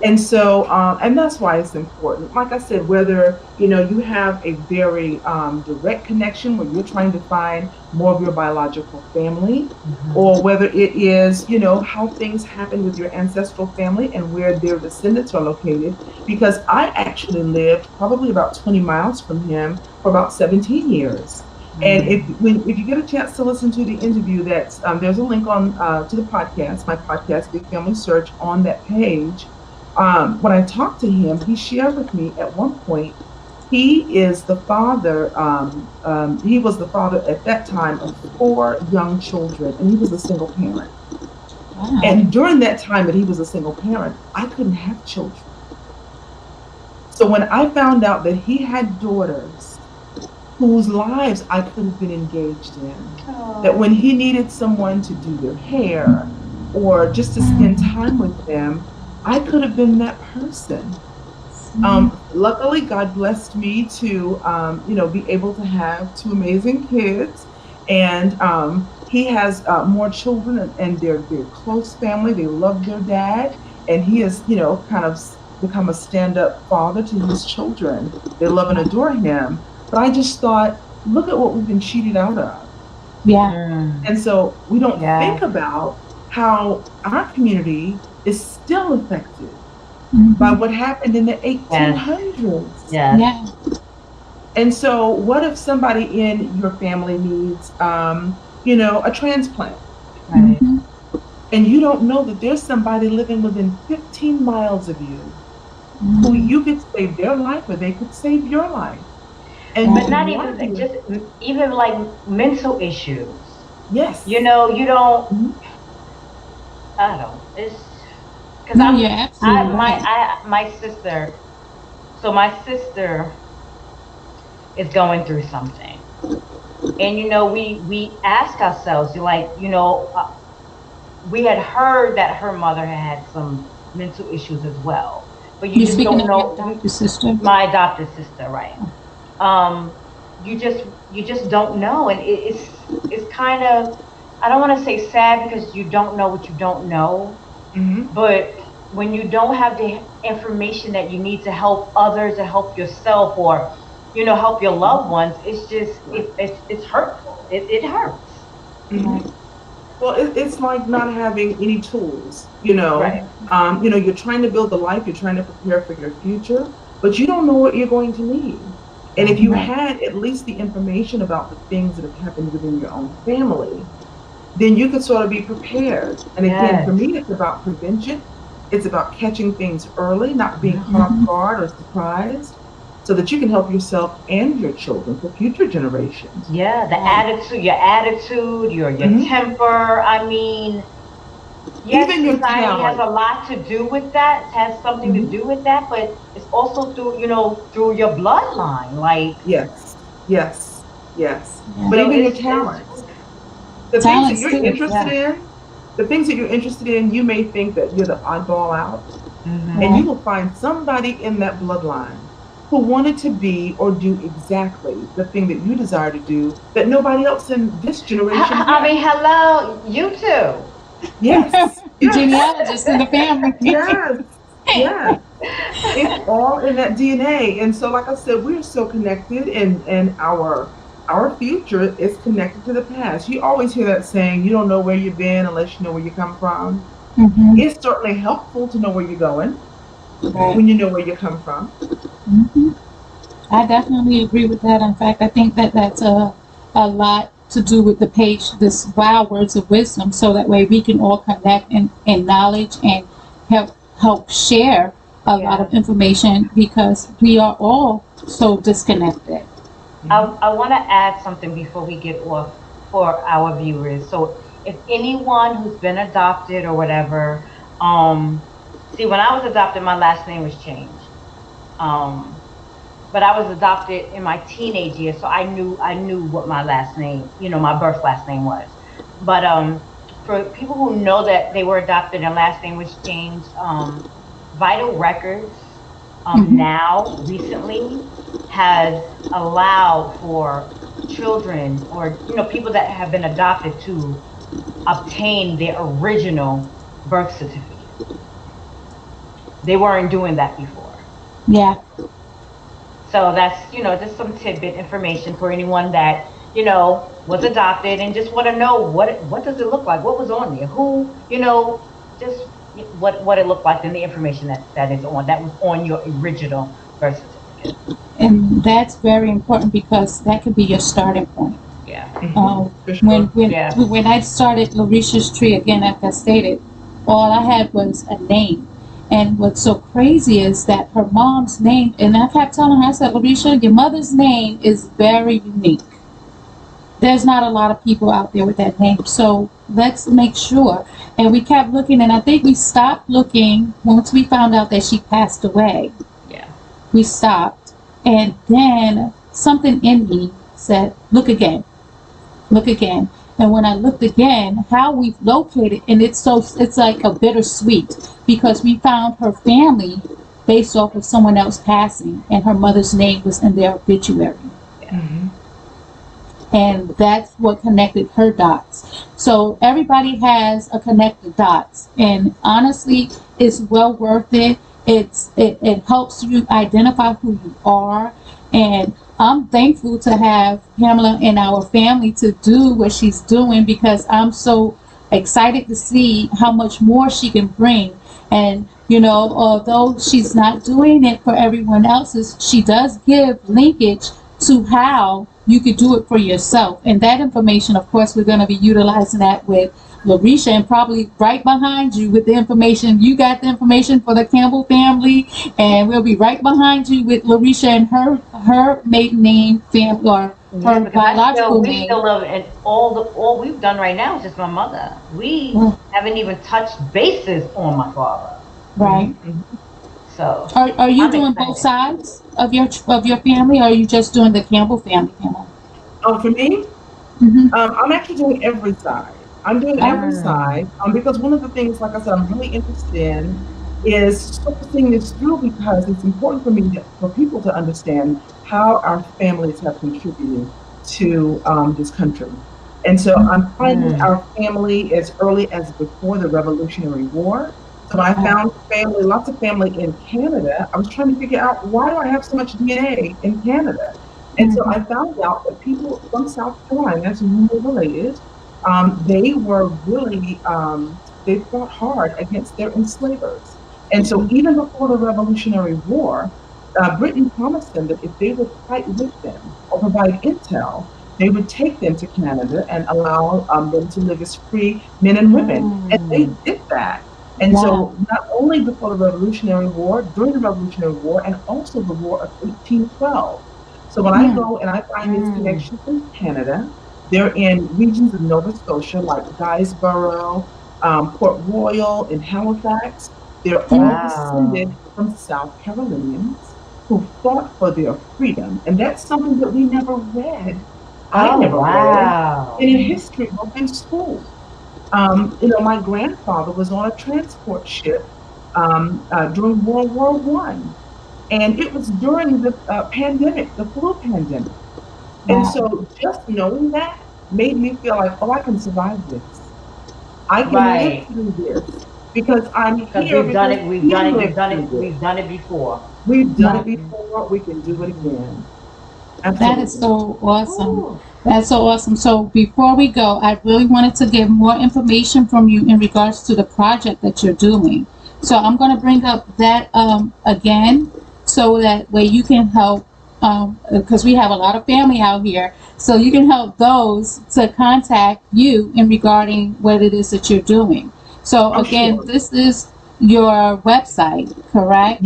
[SPEAKER 3] And so, and that's why it's important. Like I said, whether you have a very direct connection where you're trying to find more of your biological family,
[SPEAKER 2] Mhm.
[SPEAKER 3] or whether it is how things happen with your ancestral family and where their descendants are located. Because I actually lived probably about 20 miles from him for about 17 years. And
[SPEAKER 2] Mm.
[SPEAKER 3] if you get a chance to listen to the interview, that's there's a link on to the podcast, my podcast, Big Family Search, on that page. When I talked to him, he shared with me at one point He is the father. He was the father at that time of four young children, and he was a single parent.
[SPEAKER 1] Wow.
[SPEAKER 3] And during that time that he was a single parent, I couldn't have children. So when I found out that he had daughters whose lives I could have been engaged in, that when
[SPEAKER 2] Oh,
[SPEAKER 3] he needed someone to do their hair or just to spend
[SPEAKER 1] Mm.
[SPEAKER 3] time with them, I could have been that person.
[SPEAKER 1] See?
[SPEAKER 3] Luckily, God blessed me to, be able to have two amazing kids, and he has more children, and they're close family. They love their dad, and he has, kind of become a stand-up father to his children. They love and adore him. But I just thought, look at what we've been cheated out of,
[SPEAKER 1] Yeah.
[SPEAKER 2] mm,
[SPEAKER 3] and so we don't think
[SPEAKER 2] yes,
[SPEAKER 3] about how our community is still affected by
[SPEAKER 1] Hmm.
[SPEAKER 3] what happened in the
[SPEAKER 2] yes,
[SPEAKER 3] 1800s.
[SPEAKER 2] yes,
[SPEAKER 1] Yeah.
[SPEAKER 3] And so, what if somebody in your family needs, a transplant,
[SPEAKER 2] right.
[SPEAKER 1] Hmm.
[SPEAKER 3] and you don't know that there's somebody living within 15 miles of you who
[SPEAKER 1] Hmm.
[SPEAKER 3] you could save their life or they could save your life, and
[SPEAKER 2] But
[SPEAKER 3] you
[SPEAKER 1] Right.
[SPEAKER 2] not
[SPEAKER 3] want
[SPEAKER 2] even
[SPEAKER 3] to be,
[SPEAKER 2] just even like mental issues.
[SPEAKER 3] yes.
[SPEAKER 2] You don't.
[SPEAKER 3] Mhm.
[SPEAKER 2] I don't. It's because
[SPEAKER 1] No, you're absolutely right.
[SPEAKER 2] my sister. So my sister is going through something, and we ask ourselves, like, we had heard that her mother had some mental issues as well, but you
[SPEAKER 1] You're
[SPEAKER 2] just
[SPEAKER 1] speaking
[SPEAKER 2] don't
[SPEAKER 1] of your
[SPEAKER 2] know.
[SPEAKER 1] adopted sister.
[SPEAKER 2] My adopted sister, right? um you just don't know, and it's kind of, I don't want to say sad, because you don't know what you don't know,
[SPEAKER 3] Mhm.
[SPEAKER 2] but when you don't have the information that you need to help others, to help yourself, or help your loved ones, it's just
[SPEAKER 3] Right.
[SPEAKER 2] it's hurtful. It hurts.
[SPEAKER 3] Mhm.
[SPEAKER 1] Right.
[SPEAKER 3] Well, it's like not having any tools,
[SPEAKER 2] Right.
[SPEAKER 3] you're trying to build a life, you're trying to prepare for your future, but you don't know what you're going to need. And if
[SPEAKER 2] Right.
[SPEAKER 3] you
[SPEAKER 1] Right.
[SPEAKER 3] had at least the information about the things that have happened within your own family, then you could sort of be prepared. And again, for
[SPEAKER 2] Yes.
[SPEAKER 3] me, it's about prevention. It's about catching things early, not being caught off
[SPEAKER 1] Hmm.
[SPEAKER 3] guard or surprised, so that you can help yourself and your children for future generations.
[SPEAKER 2] Yeah,
[SPEAKER 1] Right.
[SPEAKER 2] your attitude, your
[SPEAKER 3] Mhm.
[SPEAKER 2] temper. I mean, yes,
[SPEAKER 3] Even your
[SPEAKER 2] society has
[SPEAKER 3] talent.
[SPEAKER 2] a lot to do with that, has something to
[SPEAKER 3] Mhm.
[SPEAKER 2] do with that, but it's also through, through your bloodline. Like,
[SPEAKER 3] Yes, yes, yes.
[SPEAKER 1] Yeah.
[SPEAKER 3] But even your
[SPEAKER 2] it's
[SPEAKER 3] talents, the things that
[SPEAKER 1] Talents
[SPEAKER 3] you're
[SPEAKER 1] too.
[SPEAKER 3] interested
[SPEAKER 2] yeah.
[SPEAKER 3] in, the things that you're interested in, you may think that you're the oddball out, and
[SPEAKER 2] Hmm.
[SPEAKER 3] you
[SPEAKER 1] Right.
[SPEAKER 3] will find somebody in that bloodline who wanted to be or do exactly the thing that you desire to do that nobody else in this generation
[SPEAKER 2] I
[SPEAKER 3] gets.
[SPEAKER 2] mean, hello, you too.
[SPEAKER 3] Yes, yes,
[SPEAKER 1] Genealogist in the family.
[SPEAKER 3] yes, yes. It's all in that DNA. And so, like I said, we're so connected, and our future is connected to the past. You always hear that saying, you don't know where you've been unless you know where you come from.
[SPEAKER 1] Hmm.
[SPEAKER 3] It's certainly helpful to know where you're going
[SPEAKER 1] Right.
[SPEAKER 3] when you know where you come from.
[SPEAKER 1] Hmm. I definitely agree with that. In fact, I think that that's a lot to do with the page, this Wild Words of Wisdom, so that way we can all connect in knowledge and help share a lot
[SPEAKER 2] Yeah.
[SPEAKER 1] of information because we are all so disconnected.
[SPEAKER 3] Mhm.
[SPEAKER 2] I want to add something before we get off for our viewers. So, if anyone who's been adopted or whatever, see, when I was adopted, my last name was changed. Um, but I was adopted in my teenage years, so I knew what my last name, my birth last name was. But for people who know that they were adopted and last name was changed, Vital Records
[SPEAKER 1] Hmm.
[SPEAKER 2] now recently has allowed for children, or people that have been adopted, to obtain their original birth certificate. They weren't doing that before.
[SPEAKER 1] Yeah.
[SPEAKER 2] So that's, just some tidbit information for anyone that, was adopted and just want to know what does it look like? What was on there? Who, just what it looked like, and the information that was on your original birth certificate.
[SPEAKER 1] And that's very important because that could be your starting point.
[SPEAKER 2] Yeah.
[SPEAKER 3] Mhm.
[SPEAKER 1] Um,
[SPEAKER 3] For
[SPEAKER 1] when
[SPEAKER 3] sure.
[SPEAKER 1] when
[SPEAKER 2] Yeah.
[SPEAKER 1] when I started Larisha's Tree again, like I stated, all I had was a name, And what's so crazy is that her mom's name, and I kept telling her, I said, Larisha, your mother's name is very unique. There's not a lot of people out there with that name. So let's make sure. And we kept looking, and I think we stopped looking once we found out that she passed away.
[SPEAKER 2] Yeah.
[SPEAKER 1] We stopped. And then something in me said, look again, look again. And when I looked again, how we've located, and it's like a bittersweet because we found her family based off of someone else passing, and her mother's name was in their obituary.
[SPEAKER 2] Yeah.
[SPEAKER 3] Mhm.
[SPEAKER 1] And that's what connected her dots. So everybody has a connected dots, and honestly, it's well worth it. It helps you identify who you are, and I'm thankful to have Pamela in our family to do what she's doing because I'm so excited to see how much more she can bring. And although she's not doing it for everyone else's, she does give linkage to how you could do it for yourself. And that information, of course, we're going to be utilizing that with Larisha, and probably right behind you with the information. You got the information for the Campbell family, and we'll be right behind you with Larisha and her maiden name, family, or
[SPEAKER 2] Yeah,
[SPEAKER 1] her
[SPEAKER 2] because
[SPEAKER 1] biological
[SPEAKER 2] we
[SPEAKER 1] name.
[SPEAKER 2] still love, and all we've done right now is just my mother. We haven't even touched bases on my father.
[SPEAKER 1] Right.
[SPEAKER 3] Mhm. Mhm.
[SPEAKER 2] So
[SPEAKER 1] Are you
[SPEAKER 2] I'm
[SPEAKER 1] doing both
[SPEAKER 2] excited.
[SPEAKER 1] sides of your family, or are you just doing the Campbell family, Pamela?
[SPEAKER 3] For me,
[SPEAKER 1] Mm-hmm.
[SPEAKER 3] I'm actually doing every side. I'm doing every
[SPEAKER 2] Mm,
[SPEAKER 3] side because one of the things, like I said, I'm really interested in is sort of seeing this through because it's important for me for people to understand how our families have contributed to this country. And so I'm finding
[SPEAKER 2] mm.
[SPEAKER 3] our family as early as before the Revolutionary War. So when I found family, lots of family in Canada, I was trying to figure out why do I have so much DNA in Canada? And so I
[SPEAKER 1] Mm-hmm.
[SPEAKER 3] found out that people from South Carolina, that's who we're related, they were really, they fought hard against their enslavers. And so even before the Revolutionary War, Britain promised them that if they would fight with them or provide intel, they would take them to Canada and allow them to live as free men and women. And they
[SPEAKER 2] Mm.
[SPEAKER 3] did that. And
[SPEAKER 1] Wow.
[SPEAKER 3] so, not only before the Revolutionary War, during the Revolutionary War, and also the War of 1812. So when I
[SPEAKER 1] Mm.
[SPEAKER 3] go and I find these
[SPEAKER 2] Mm.
[SPEAKER 3] connections in Canada, they're in regions of Nova Scotia like Guysborough, Port Royal, and Halifax. They're all
[SPEAKER 1] Mm.
[SPEAKER 3] descended
[SPEAKER 2] Wow.
[SPEAKER 3] from South Carolinians who fought for their freedom. And that's something that we never read. I
[SPEAKER 2] Oh,
[SPEAKER 3] never read in
[SPEAKER 2] wow.
[SPEAKER 3] a history book in school. My grandfather was on a transport ship during World War One, and it was during the pandemic, the flu pandemic. And
[SPEAKER 1] Wow.
[SPEAKER 3] so just knowing that made me feel like, oh, I can survive this. I can live
[SPEAKER 2] Right.
[SPEAKER 3] through this because I'm
[SPEAKER 2] Because
[SPEAKER 3] here because he lived through
[SPEAKER 2] we've
[SPEAKER 3] this.
[SPEAKER 2] done it before.
[SPEAKER 3] We've done it
[SPEAKER 1] Wow.
[SPEAKER 2] Mm,
[SPEAKER 3] before. We can do it
[SPEAKER 2] mm.
[SPEAKER 3] again.
[SPEAKER 1] That is
[SPEAKER 3] Absolutely.
[SPEAKER 1] so awesome.
[SPEAKER 2] Ooh.
[SPEAKER 1] That's so awesome. So before we go, I really wanted to get more information from you in regards to the project that you're doing. So I'm going to bring up that again, so that way you can help, because we have a lot of family out here. So you can help those to contact you in regarding what it is that you're doing. So
[SPEAKER 3] Oh,
[SPEAKER 1] again,
[SPEAKER 3] sure.
[SPEAKER 1] this is your website,
[SPEAKER 3] Yes,
[SPEAKER 1] correct?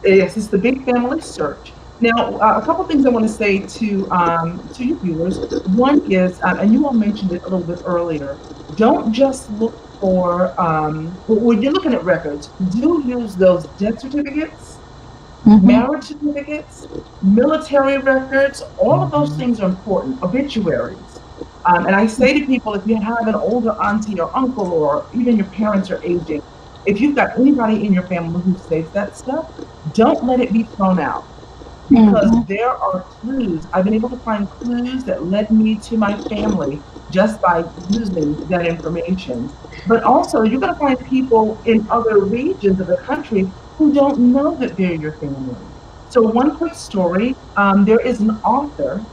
[SPEAKER 3] yes, it's the Big Family Search. Now, a couple things I want to say to your viewers. One is, and you all mentioned it a little bit earlier. Don't just look for when you're looking at records. Do use those death certificates,
[SPEAKER 1] Mm-hmm.
[SPEAKER 3] marriage certificates, military records. All of those
[SPEAKER 2] Mhm.
[SPEAKER 3] things are important. Obituaries. And I say to people, if you have an older auntie or uncle, or even your parents are aging, if you've got anybody in your family who saves that stuff, don't let it be thrown out because
[SPEAKER 1] Mm-hmm.
[SPEAKER 3] there are clues. I've been able to find clues that led me to my family just by using that information. But also, you're going to find people in other regions of the country who don't know that they're your family. So, one quick story, there is an author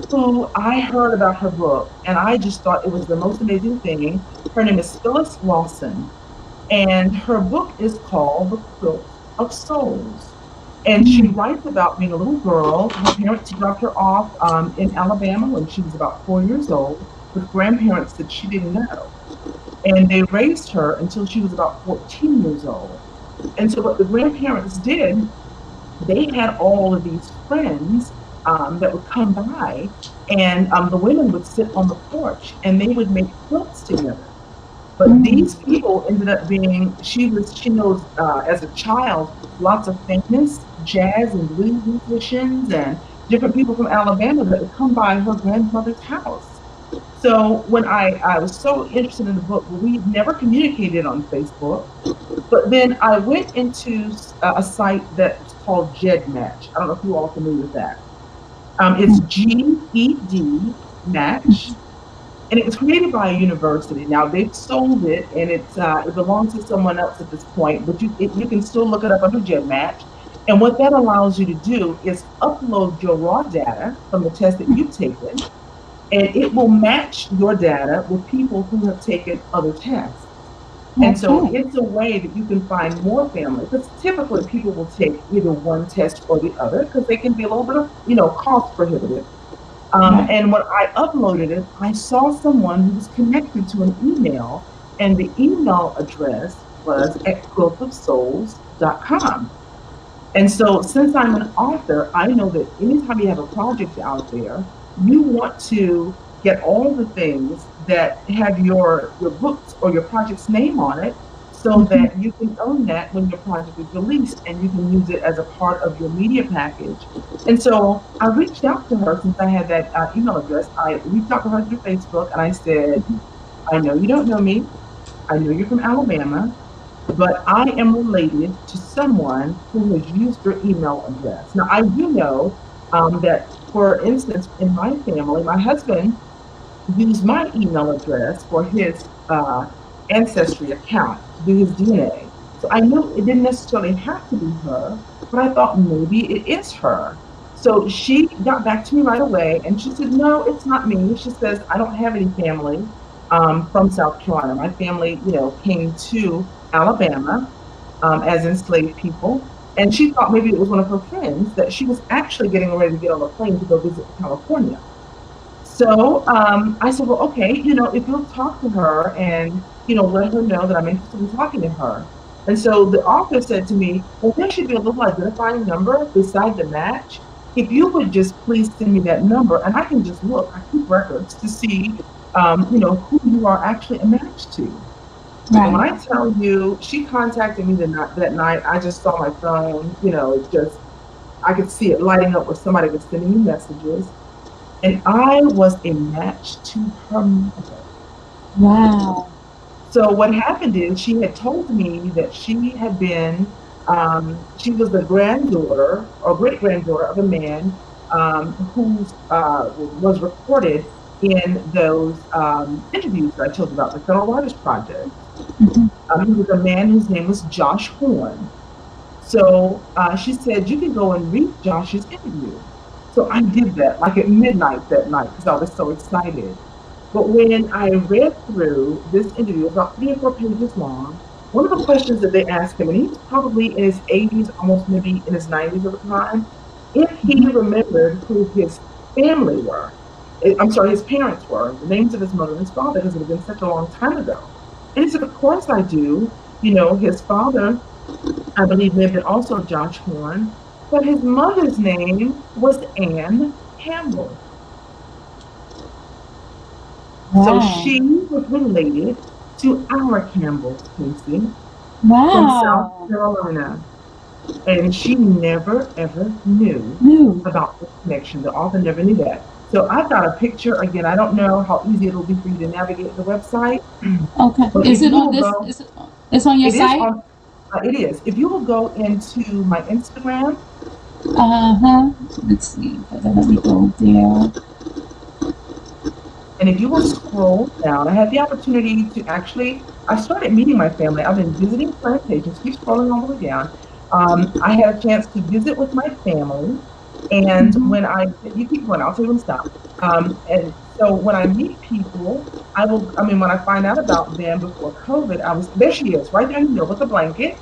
[SPEAKER 3] who I heard about her book, and I just thought it was the most amazing thing. Her name is Phyllis Lawson, and her book is called The Quilt of Souls. And she
[SPEAKER 1] Mm.
[SPEAKER 3] writes about being a little girl. Her parents dropped her off in Alabama when she was about 4 years old with grandparents that she didn't know. And they raised her until she was about 14 years old. And so what the grandparents did, they had all of these friends that would come by, and the women would sit on the porch and they would make quilts together. But these
[SPEAKER 1] Mm.
[SPEAKER 3] people ended up being, she knows as a child, lots of famous jazz and blues musicians and different people from Alabama that would come by her grandmother's house. So when I was so interested in the book, but we never communicated on Facebook. But then I went into a site that's called GEDmatch. I don't know if you all are familiar with that. It's GED Match, and it was created by a university. Now they've sold it, and it belongs to someone else at this point. But you can still look it up under GEDmatch. And what that allows you to do is upload your raw data from the test that you've taken, and it will match your data with people who have taken other tests. And so
[SPEAKER 1] Okay.
[SPEAKER 3] it's a way that you can find more families, because typically people will take either one test or the other because they can be a little bit of, cost prohibitive.
[SPEAKER 1] Right.
[SPEAKER 3] And when I uploaded it, I saw someone who was connected to an email, and the email address was at quiltofsouls.com. And so, since I'm an author, I know that anytime you have a project out there, you want to get all the things that have your books or your project's name on it, so
[SPEAKER 1] Hmm.
[SPEAKER 3] that you can own that when your project is released and you can use it as a part of your media package. And so I reached out to her since I had that email address. I reached out to her through Facebook and I said, I know you don't know me. I know you're from Alabama, but I am related to someone who has used your email address. Now, I do know that, for instance, in my family, my husband used my email address for his ancestry account to do his DNA. So I knew it didn't necessarily have to be her, but I thought maybe it is her. So she got back to me right away and she said, no, it's not me. She says, I don't have any family from South Carolina. My family, came to Alabama as enslaved people. And she thought maybe it was one of her friends that she was actually getting ready to get on a plane to go visit California. So I said, well, okay, if you'll talk to her and, let her know that I'm interested in talking to her. And so the author said to me, well, there should be a little identifying number beside the match. If you would just please send me that number, and I can just look, I keep records to see, who you are actually a match to. And when
[SPEAKER 1] Right.
[SPEAKER 3] I tell you, she contacted me that night, I just saw my phone, just, I could see it lighting up where somebody was sending me messages. And I was a match to her mother.
[SPEAKER 1] Wow.
[SPEAKER 3] So what happened is she had told me that she was the granddaughter or great granddaughter of a man who was recorded in those interviews that I told you about, the Federal Writers Project.
[SPEAKER 1] Hmm.
[SPEAKER 3] He was a man whose name was Josh Horn. So she said, you can go and read Josh's interview. So I did that, like at midnight that night, because I was so excited. But when I read through this interview, it was about 3 or 4 pages long. One of the questions that they asked him, and he was probably in his 80s, almost maybe in his 90s at the time, if he
[SPEAKER 1] Hmm.
[SPEAKER 3] remembered who his family were. I'm sorry, his parents were, the names of his mother and his father, because it had been such a long time ago. And he said, of course I do. His father, I believe, may have been also Josh Horn, but his mother's name was Anne Campbell. So
[SPEAKER 1] Wow.
[SPEAKER 3] she was related to our Campbells, Casey, from South
[SPEAKER 1] Wow.
[SPEAKER 3] Carolina. And she never, ever knew
[SPEAKER 1] New.
[SPEAKER 3] about this connection. The author never knew that. So I've got a picture. Again, I don't know how easy it'll be for you to navigate the website,
[SPEAKER 1] Okay.
[SPEAKER 3] but
[SPEAKER 1] Is
[SPEAKER 3] if
[SPEAKER 1] it
[SPEAKER 3] you
[SPEAKER 1] on
[SPEAKER 3] will
[SPEAKER 1] this?
[SPEAKER 3] go,
[SPEAKER 1] It's on your
[SPEAKER 3] it is
[SPEAKER 1] site?
[SPEAKER 3] on, it is. If you will go into my Instagram.
[SPEAKER 1] Uh-huh. Let's see. Let me go there.
[SPEAKER 3] And if you will scroll down, I had the opportunity to actually, I started meeting my family. I've been visiting plantations, keep scrolling all the way down. I had a chance to visit with my family. And
[SPEAKER 1] Hmm.
[SPEAKER 3] you keep going, I'll tell you when to stop. And so when I meet people, when I find out about them before COVID, there she is, right there in the middle with the blanket,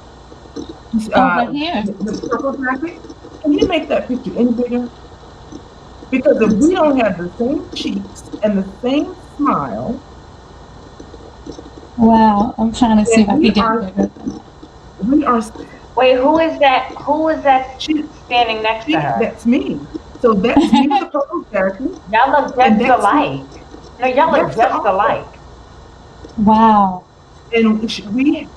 [SPEAKER 1] Oh, right here.
[SPEAKER 3] the purple jacket. Can you make that picture any bigger? Because if
[SPEAKER 1] Let's
[SPEAKER 3] we
[SPEAKER 1] see.
[SPEAKER 3] don't have the same cheeks and the same smile,
[SPEAKER 1] Wow. I'm trying to see
[SPEAKER 3] then
[SPEAKER 1] if I can get bigger than that.
[SPEAKER 3] We are
[SPEAKER 2] Wait, who is that? Who is that
[SPEAKER 3] she,
[SPEAKER 2] standing next to her?
[SPEAKER 3] that's me. So that's me with the purple jacket,
[SPEAKER 2] Y'all look
[SPEAKER 3] and
[SPEAKER 2] just
[SPEAKER 3] that's
[SPEAKER 2] alike. No, y'all look
[SPEAKER 3] that's the
[SPEAKER 2] just
[SPEAKER 3] author.
[SPEAKER 2] alike.
[SPEAKER 1] Wow.
[SPEAKER 3] And
[SPEAKER 2] You
[SPEAKER 3] we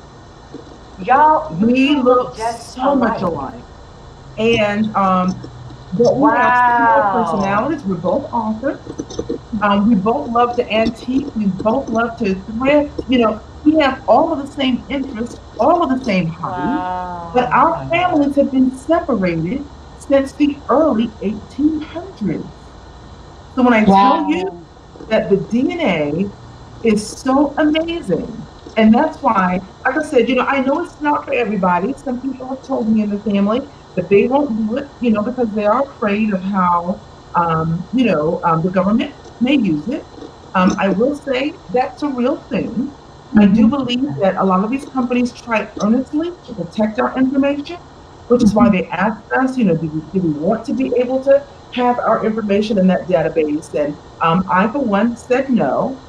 [SPEAKER 2] two
[SPEAKER 3] look
[SPEAKER 2] look just
[SPEAKER 3] so much
[SPEAKER 2] alike.
[SPEAKER 3] alike. And but we have similar
[SPEAKER 2] Wow.
[SPEAKER 3] personalities. We're both authors. We both love to antique. We both love to thrift. We have all of the same interests, all of the same hobbies, but
[SPEAKER 2] Wow. Oh
[SPEAKER 3] our
[SPEAKER 2] my God.
[SPEAKER 3] families have been separated since the early 1800s. So when I tell you
[SPEAKER 1] Wow.
[SPEAKER 3] that the DNA is so amazing. And that's why, like I said, I know it's not for everybody. Some people have told me in the family that they won't do it, because they are afraid of how, the government may use it. I will say that's a real thing. I do
[SPEAKER 1] Mm-hmm.
[SPEAKER 3] believe that a lot of these companies try earnestly to protect our information, which is why
[SPEAKER 1] Mm-hmm.
[SPEAKER 3] they ask us, do we want to be able to have our information in that database? And I, for one, said no.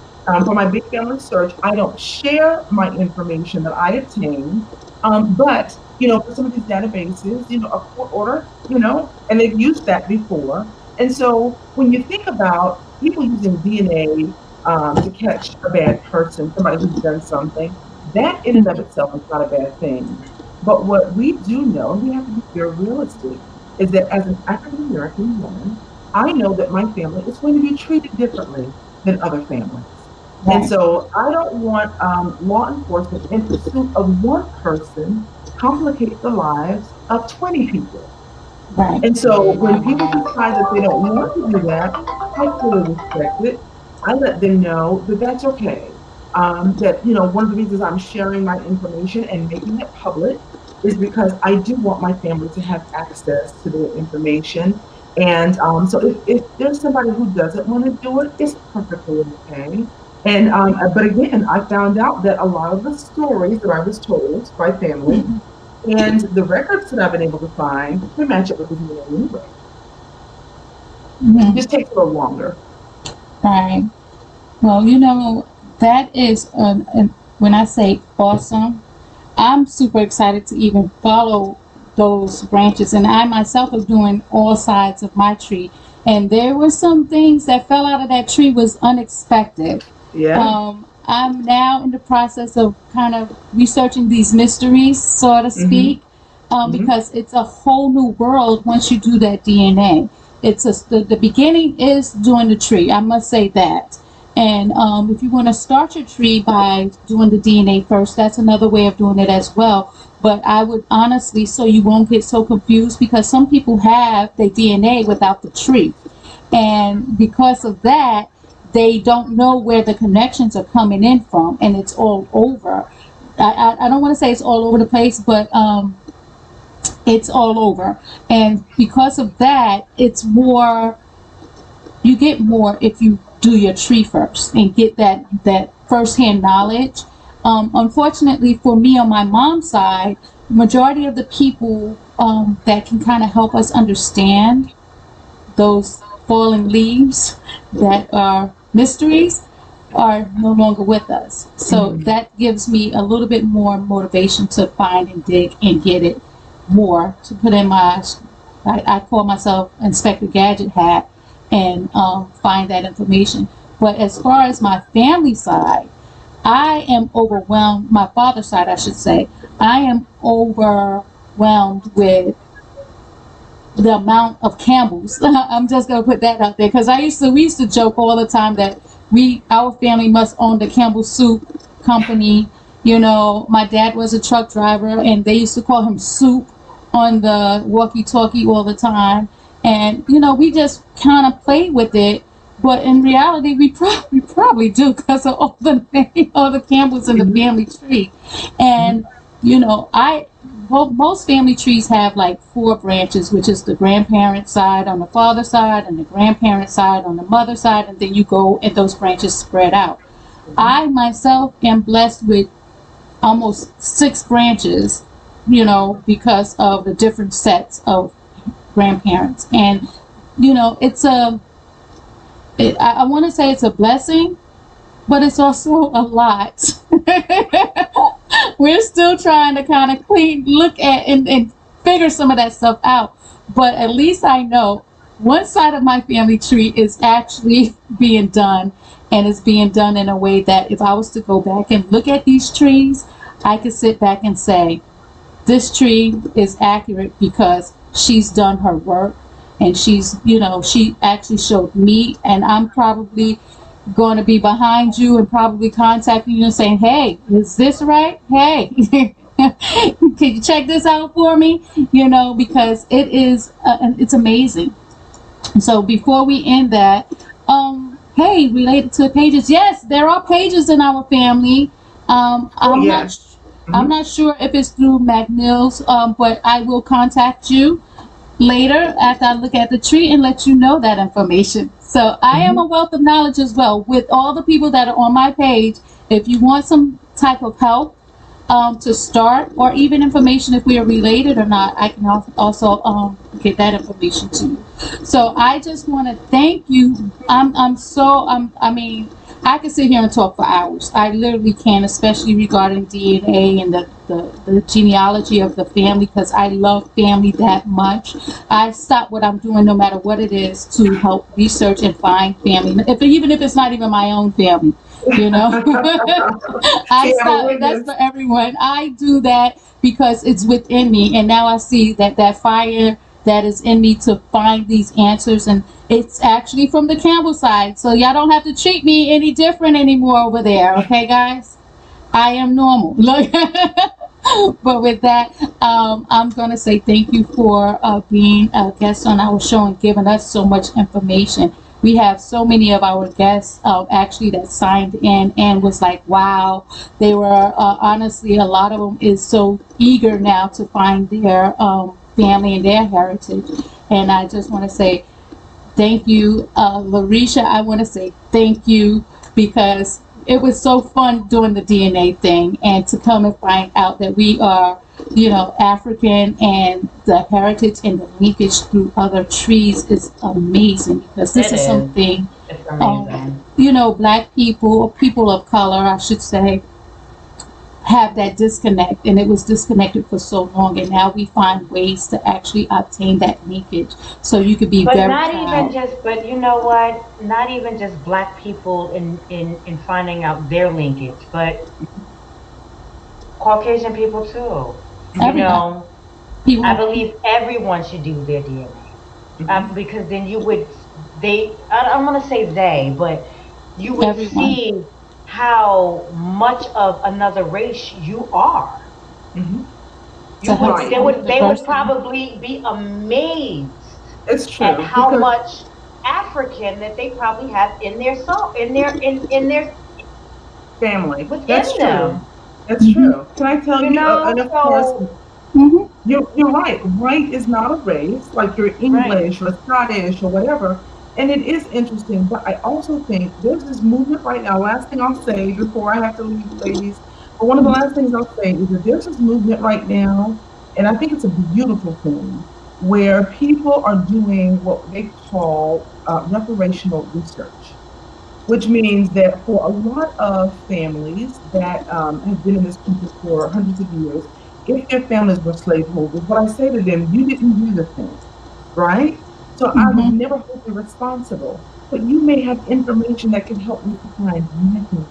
[SPEAKER 3] For my big family search, I don't share my information that I obtain. But, for some of these databases, a court order, and they've used that before. And so when you think about people using DNA to catch a bad person, somebody who's done something, that in and of itself is not a bad thing. But what we do know, and we have to be very realistic, is that as an African American woman, I know that my family is going to be treated differently than other families. And
[SPEAKER 1] Right.
[SPEAKER 3] so I don't want law enforcement in pursuit of one person complicate the lives of 20 people.
[SPEAKER 1] Right.
[SPEAKER 3] And so when people decide that they don't want to do that, I fully respect it. I let them know that that's okay. That, one of the reasons I'm sharing my information and making it public is because I do want my family to have access to their information. And so if there's somebody who doesn't want to do it, it's perfectly okay. And but again, I found out that a lot of the stories that I was told by family
[SPEAKER 1] Mm-hmm.
[SPEAKER 3] and the records that I've been able to find, they match up with the DNA anyway. It
[SPEAKER 1] Mm-hmm.
[SPEAKER 3] just takes a little longer.
[SPEAKER 1] Right. Well, that is when I say awesome, I'm super excited to even follow those branches. And I myself am doing all sides of my tree. And there were some things that fell out of that tree was unexpected.
[SPEAKER 3] Yeah.
[SPEAKER 1] I'm now in the process of kind of researching these mysteries, so to
[SPEAKER 3] Mm-hmm.
[SPEAKER 1] speak,
[SPEAKER 3] Mm-hmm.
[SPEAKER 1] because it's a whole new world once you do that DNA. The beginning is doing the tree. I must say that. And if you want to start your tree by doing the DNA first, that's another way of doing it as well. But I would honestly, so you won't get so confused, because some people have their DNA without the tree. And because of that, they don't know where the connections are coming in from, and it's all over. I don't want to say it's all over the place, but it's all over. And because of that, it's more, you get more if you do your tree first and get that firsthand knowledge. Unfortunately for me on my mom's side, majority of the people that can kind of help us understand those falling leaves that are mysteries are no longer with us. So
[SPEAKER 3] Mm-hmm.
[SPEAKER 1] that gives me a little bit more motivation to find and dig and get it more to put in my, I call myself Inspector Gadget hat, and find that information. But as far as my family side, I am overwhelmed. My father's side, I should say, I am overwhelmed with the amount of Campbells. I'm just gonna put that out there because we used to joke all the time that our family must own the Campbell Soup Company. My dad was a truck driver, and they used to call him Soup on the walkie-talkie all the time. And we just kind of played with it, but in reality, we probably do because of all the Campbells in the
[SPEAKER 3] Mm-hmm.
[SPEAKER 1] family tree. And I most family trees have like four branches, which is the grandparent side on the father side and the grandparent side on the mother side, and then you go and those branches spread out.
[SPEAKER 3] Mm-hmm.
[SPEAKER 1] I myself am blessed with almost six branches, because of the different sets of grandparents. And I want to say it's a blessing, but it's also a lot. We're still trying to kind of look at and figure some of that stuff out. But at least I know one side of my family tree is actually being done, and it's being done in a way that if I was to go back and look at these trees, I could sit back and say, this tree is accurate because she's done her work, and she actually showed me, and I'm probably going to be behind you and probably contacting you and saying, hey, is this right? Hey, can you check this out for me? Because it's amazing. So before we end that, hey, related to pages, yes, there are pages in our family.
[SPEAKER 3] Oh yes.
[SPEAKER 1] I'm
[SPEAKER 3] Hmm.
[SPEAKER 1] not sure if it's through McNeil's, but I will contact you later after I look at the tree and let you know that information. So I am
[SPEAKER 3] Hmm.
[SPEAKER 1] a wealth of knowledge as well with all the people that are on my page. If you want some type of help to start, or even information if we are related or not, I can also get that information to you. So I just want to thank you. I mean, I could sit here and talk for hours. I literally can, especially regarding DNA and the genealogy of the family, because I love family that much. I stop what I'm doing, no matter what it is, to help research and find family, even if it's not even my own family. You know,
[SPEAKER 3] So
[SPEAKER 1] I
[SPEAKER 3] you have a
[SPEAKER 1] stop. That's
[SPEAKER 3] witness.
[SPEAKER 1] for everyone. I do that because it's within me, and now I see that fire that is in me to find these answers, and it's actually from the Campbell side. So y'all don't have to treat me any different anymore over there, okay, guys? I am normal. Look. But with that, I'm going to say thank you for being a guest on our show and giving us so much information. We have so many of our guests actually that signed in and was like, wow, they were honestly, a lot of them is so eager now to find their family and their heritage. And I just want to say thank you, Larisha. I want to say thank you because it was so fun doing the DNA thing, and to come and find out that we are, African, and the heritage and the linkage through other trees is amazing, because this
[SPEAKER 2] It
[SPEAKER 1] is
[SPEAKER 2] is.
[SPEAKER 1] something,
[SPEAKER 2] It's amazing.
[SPEAKER 1] black people, or people of color, I should say, have that disconnect, and it was disconnected for so long, and now we find ways to actually obtain that linkage, so you could be
[SPEAKER 2] But
[SPEAKER 1] very
[SPEAKER 2] not even
[SPEAKER 1] proud.
[SPEAKER 2] just, but you know what? Not even just black people in finding out their linkage, but Caucasian people too. You
[SPEAKER 1] Everybody,
[SPEAKER 2] know, I
[SPEAKER 1] people,
[SPEAKER 2] believe everyone should do their DNA,
[SPEAKER 3] Hmm.
[SPEAKER 2] because then you would, I don't want to say they, but you would
[SPEAKER 1] everyone.
[SPEAKER 2] see how much of another race you are.
[SPEAKER 3] Hmm.
[SPEAKER 1] To help
[SPEAKER 3] Right.
[SPEAKER 1] spread
[SPEAKER 2] They would
[SPEAKER 1] diversity.
[SPEAKER 2] probably be amazed
[SPEAKER 3] It's
[SPEAKER 2] at
[SPEAKER 3] true
[SPEAKER 2] how
[SPEAKER 3] because
[SPEAKER 2] much African that they probably have in their soul, in their
[SPEAKER 3] family.
[SPEAKER 2] within
[SPEAKER 3] That's true.
[SPEAKER 2] them.
[SPEAKER 3] That's
[SPEAKER 1] Hmm.
[SPEAKER 3] true. Can I tell
[SPEAKER 2] You
[SPEAKER 3] you? And
[SPEAKER 2] know,
[SPEAKER 3] of course,
[SPEAKER 2] so
[SPEAKER 1] Hmm.
[SPEAKER 3] you're right. White is not a race, like you're
[SPEAKER 2] right.
[SPEAKER 3] English or Scottish or whatever. And it is interesting, but I also think there's this movement right now. Last thing I'll say before I have to leave, ladies, but one of the last things I'll say is that there's this movement right now, and I think it's a beautiful thing, where people are doing what they call reparational research, which means that for a lot of families that have been in this country for hundreds of years, if their families were slaveholders, what I say to them, you didn't do the thing, right? So I would
[SPEAKER 1] Hmm.
[SPEAKER 3] never hold you responsible, but you may have information that can help me to find my family.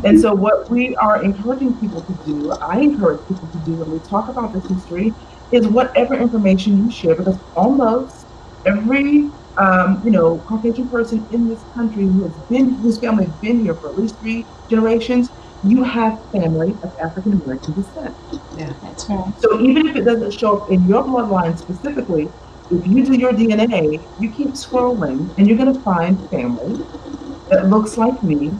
[SPEAKER 3] And
[SPEAKER 1] Hmm.
[SPEAKER 3] so, what we are encouraging people to do, I encourage people to do when we talk about this history, is whatever information you share, because almost every Caucasian person in this country whose family has been here for at least 3 generations, you have family of African American descent.
[SPEAKER 2] Yeah.
[SPEAKER 1] That's right.
[SPEAKER 3] So even if it doesn't show up in your bloodline specifically, if you do your DNA, you keep scrolling and you're going to find family that looks like me.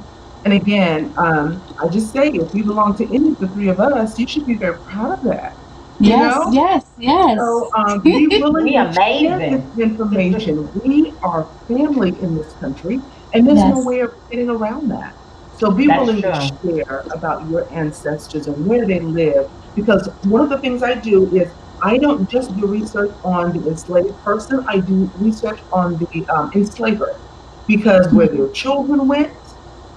[SPEAKER 3] And again, I just say if you belong to any of the three of us, you should be very proud of that. You
[SPEAKER 1] Yes,
[SPEAKER 3] know?
[SPEAKER 1] yes, yes.
[SPEAKER 3] So be willing
[SPEAKER 2] We
[SPEAKER 3] to share this
[SPEAKER 2] amazing.
[SPEAKER 3] information. We are family in this country, and there's no
[SPEAKER 1] Yes.
[SPEAKER 3] way of getting around that. So be
[SPEAKER 2] That's
[SPEAKER 3] willing to
[SPEAKER 2] true.
[SPEAKER 3] share about your ancestors and where they live. Because one of the things I do is I don't just do research on the enslaved person, I do research on the enslaver. Because where their children went,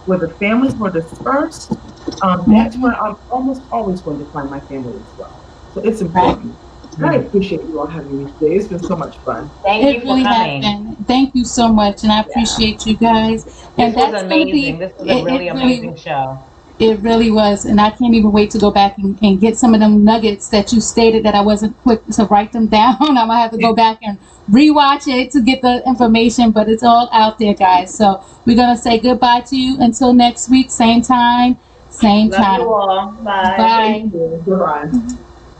[SPEAKER 3] where the families were dispersed, That's
[SPEAKER 1] Mhm.
[SPEAKER 3] where I'm almost always going to find my family as well. So it's
[SPEAKER 1] Right.
[SPEAKER 3] important. I appreciate you all having me today. It's been so much fun.
[SPEAKER 2] Thank
[SPEAKER 1] It
[SPEAKER 2] you for
[SPEAKER 1] really has
[SPEAKER 2] coming.
[SPEAKER 1] been. Thank you so much, and I
[SPEAKER 2] Yeah.
[SPEAKER 1] appreciate you guys. And
[SPEAKER 2] This was
[SPEAKER 1] that's gonna be
[SPEAKER 2] amazing. This was a
[SPEAKER 1] it.
[SPEAKER 2] really amazing show.
[SPEAKER 1] It really was, and I can't even wait to go back and get some of them nuggets that you stated that I wasn't quick to write them down. I'm gonna have to go back and rewatch it to get the information, but it's all out there, guys. So we're gonna say goodbye to you until next week, same time, same
[SPEAKER 2] Love you
[SPEAKER 1] time.
[SPEAKER 2] all. Bye.
[SPEAKER 3] Thank
[SPEAKER 1] Bye.
[SPEAKER 3] you. Goodbye.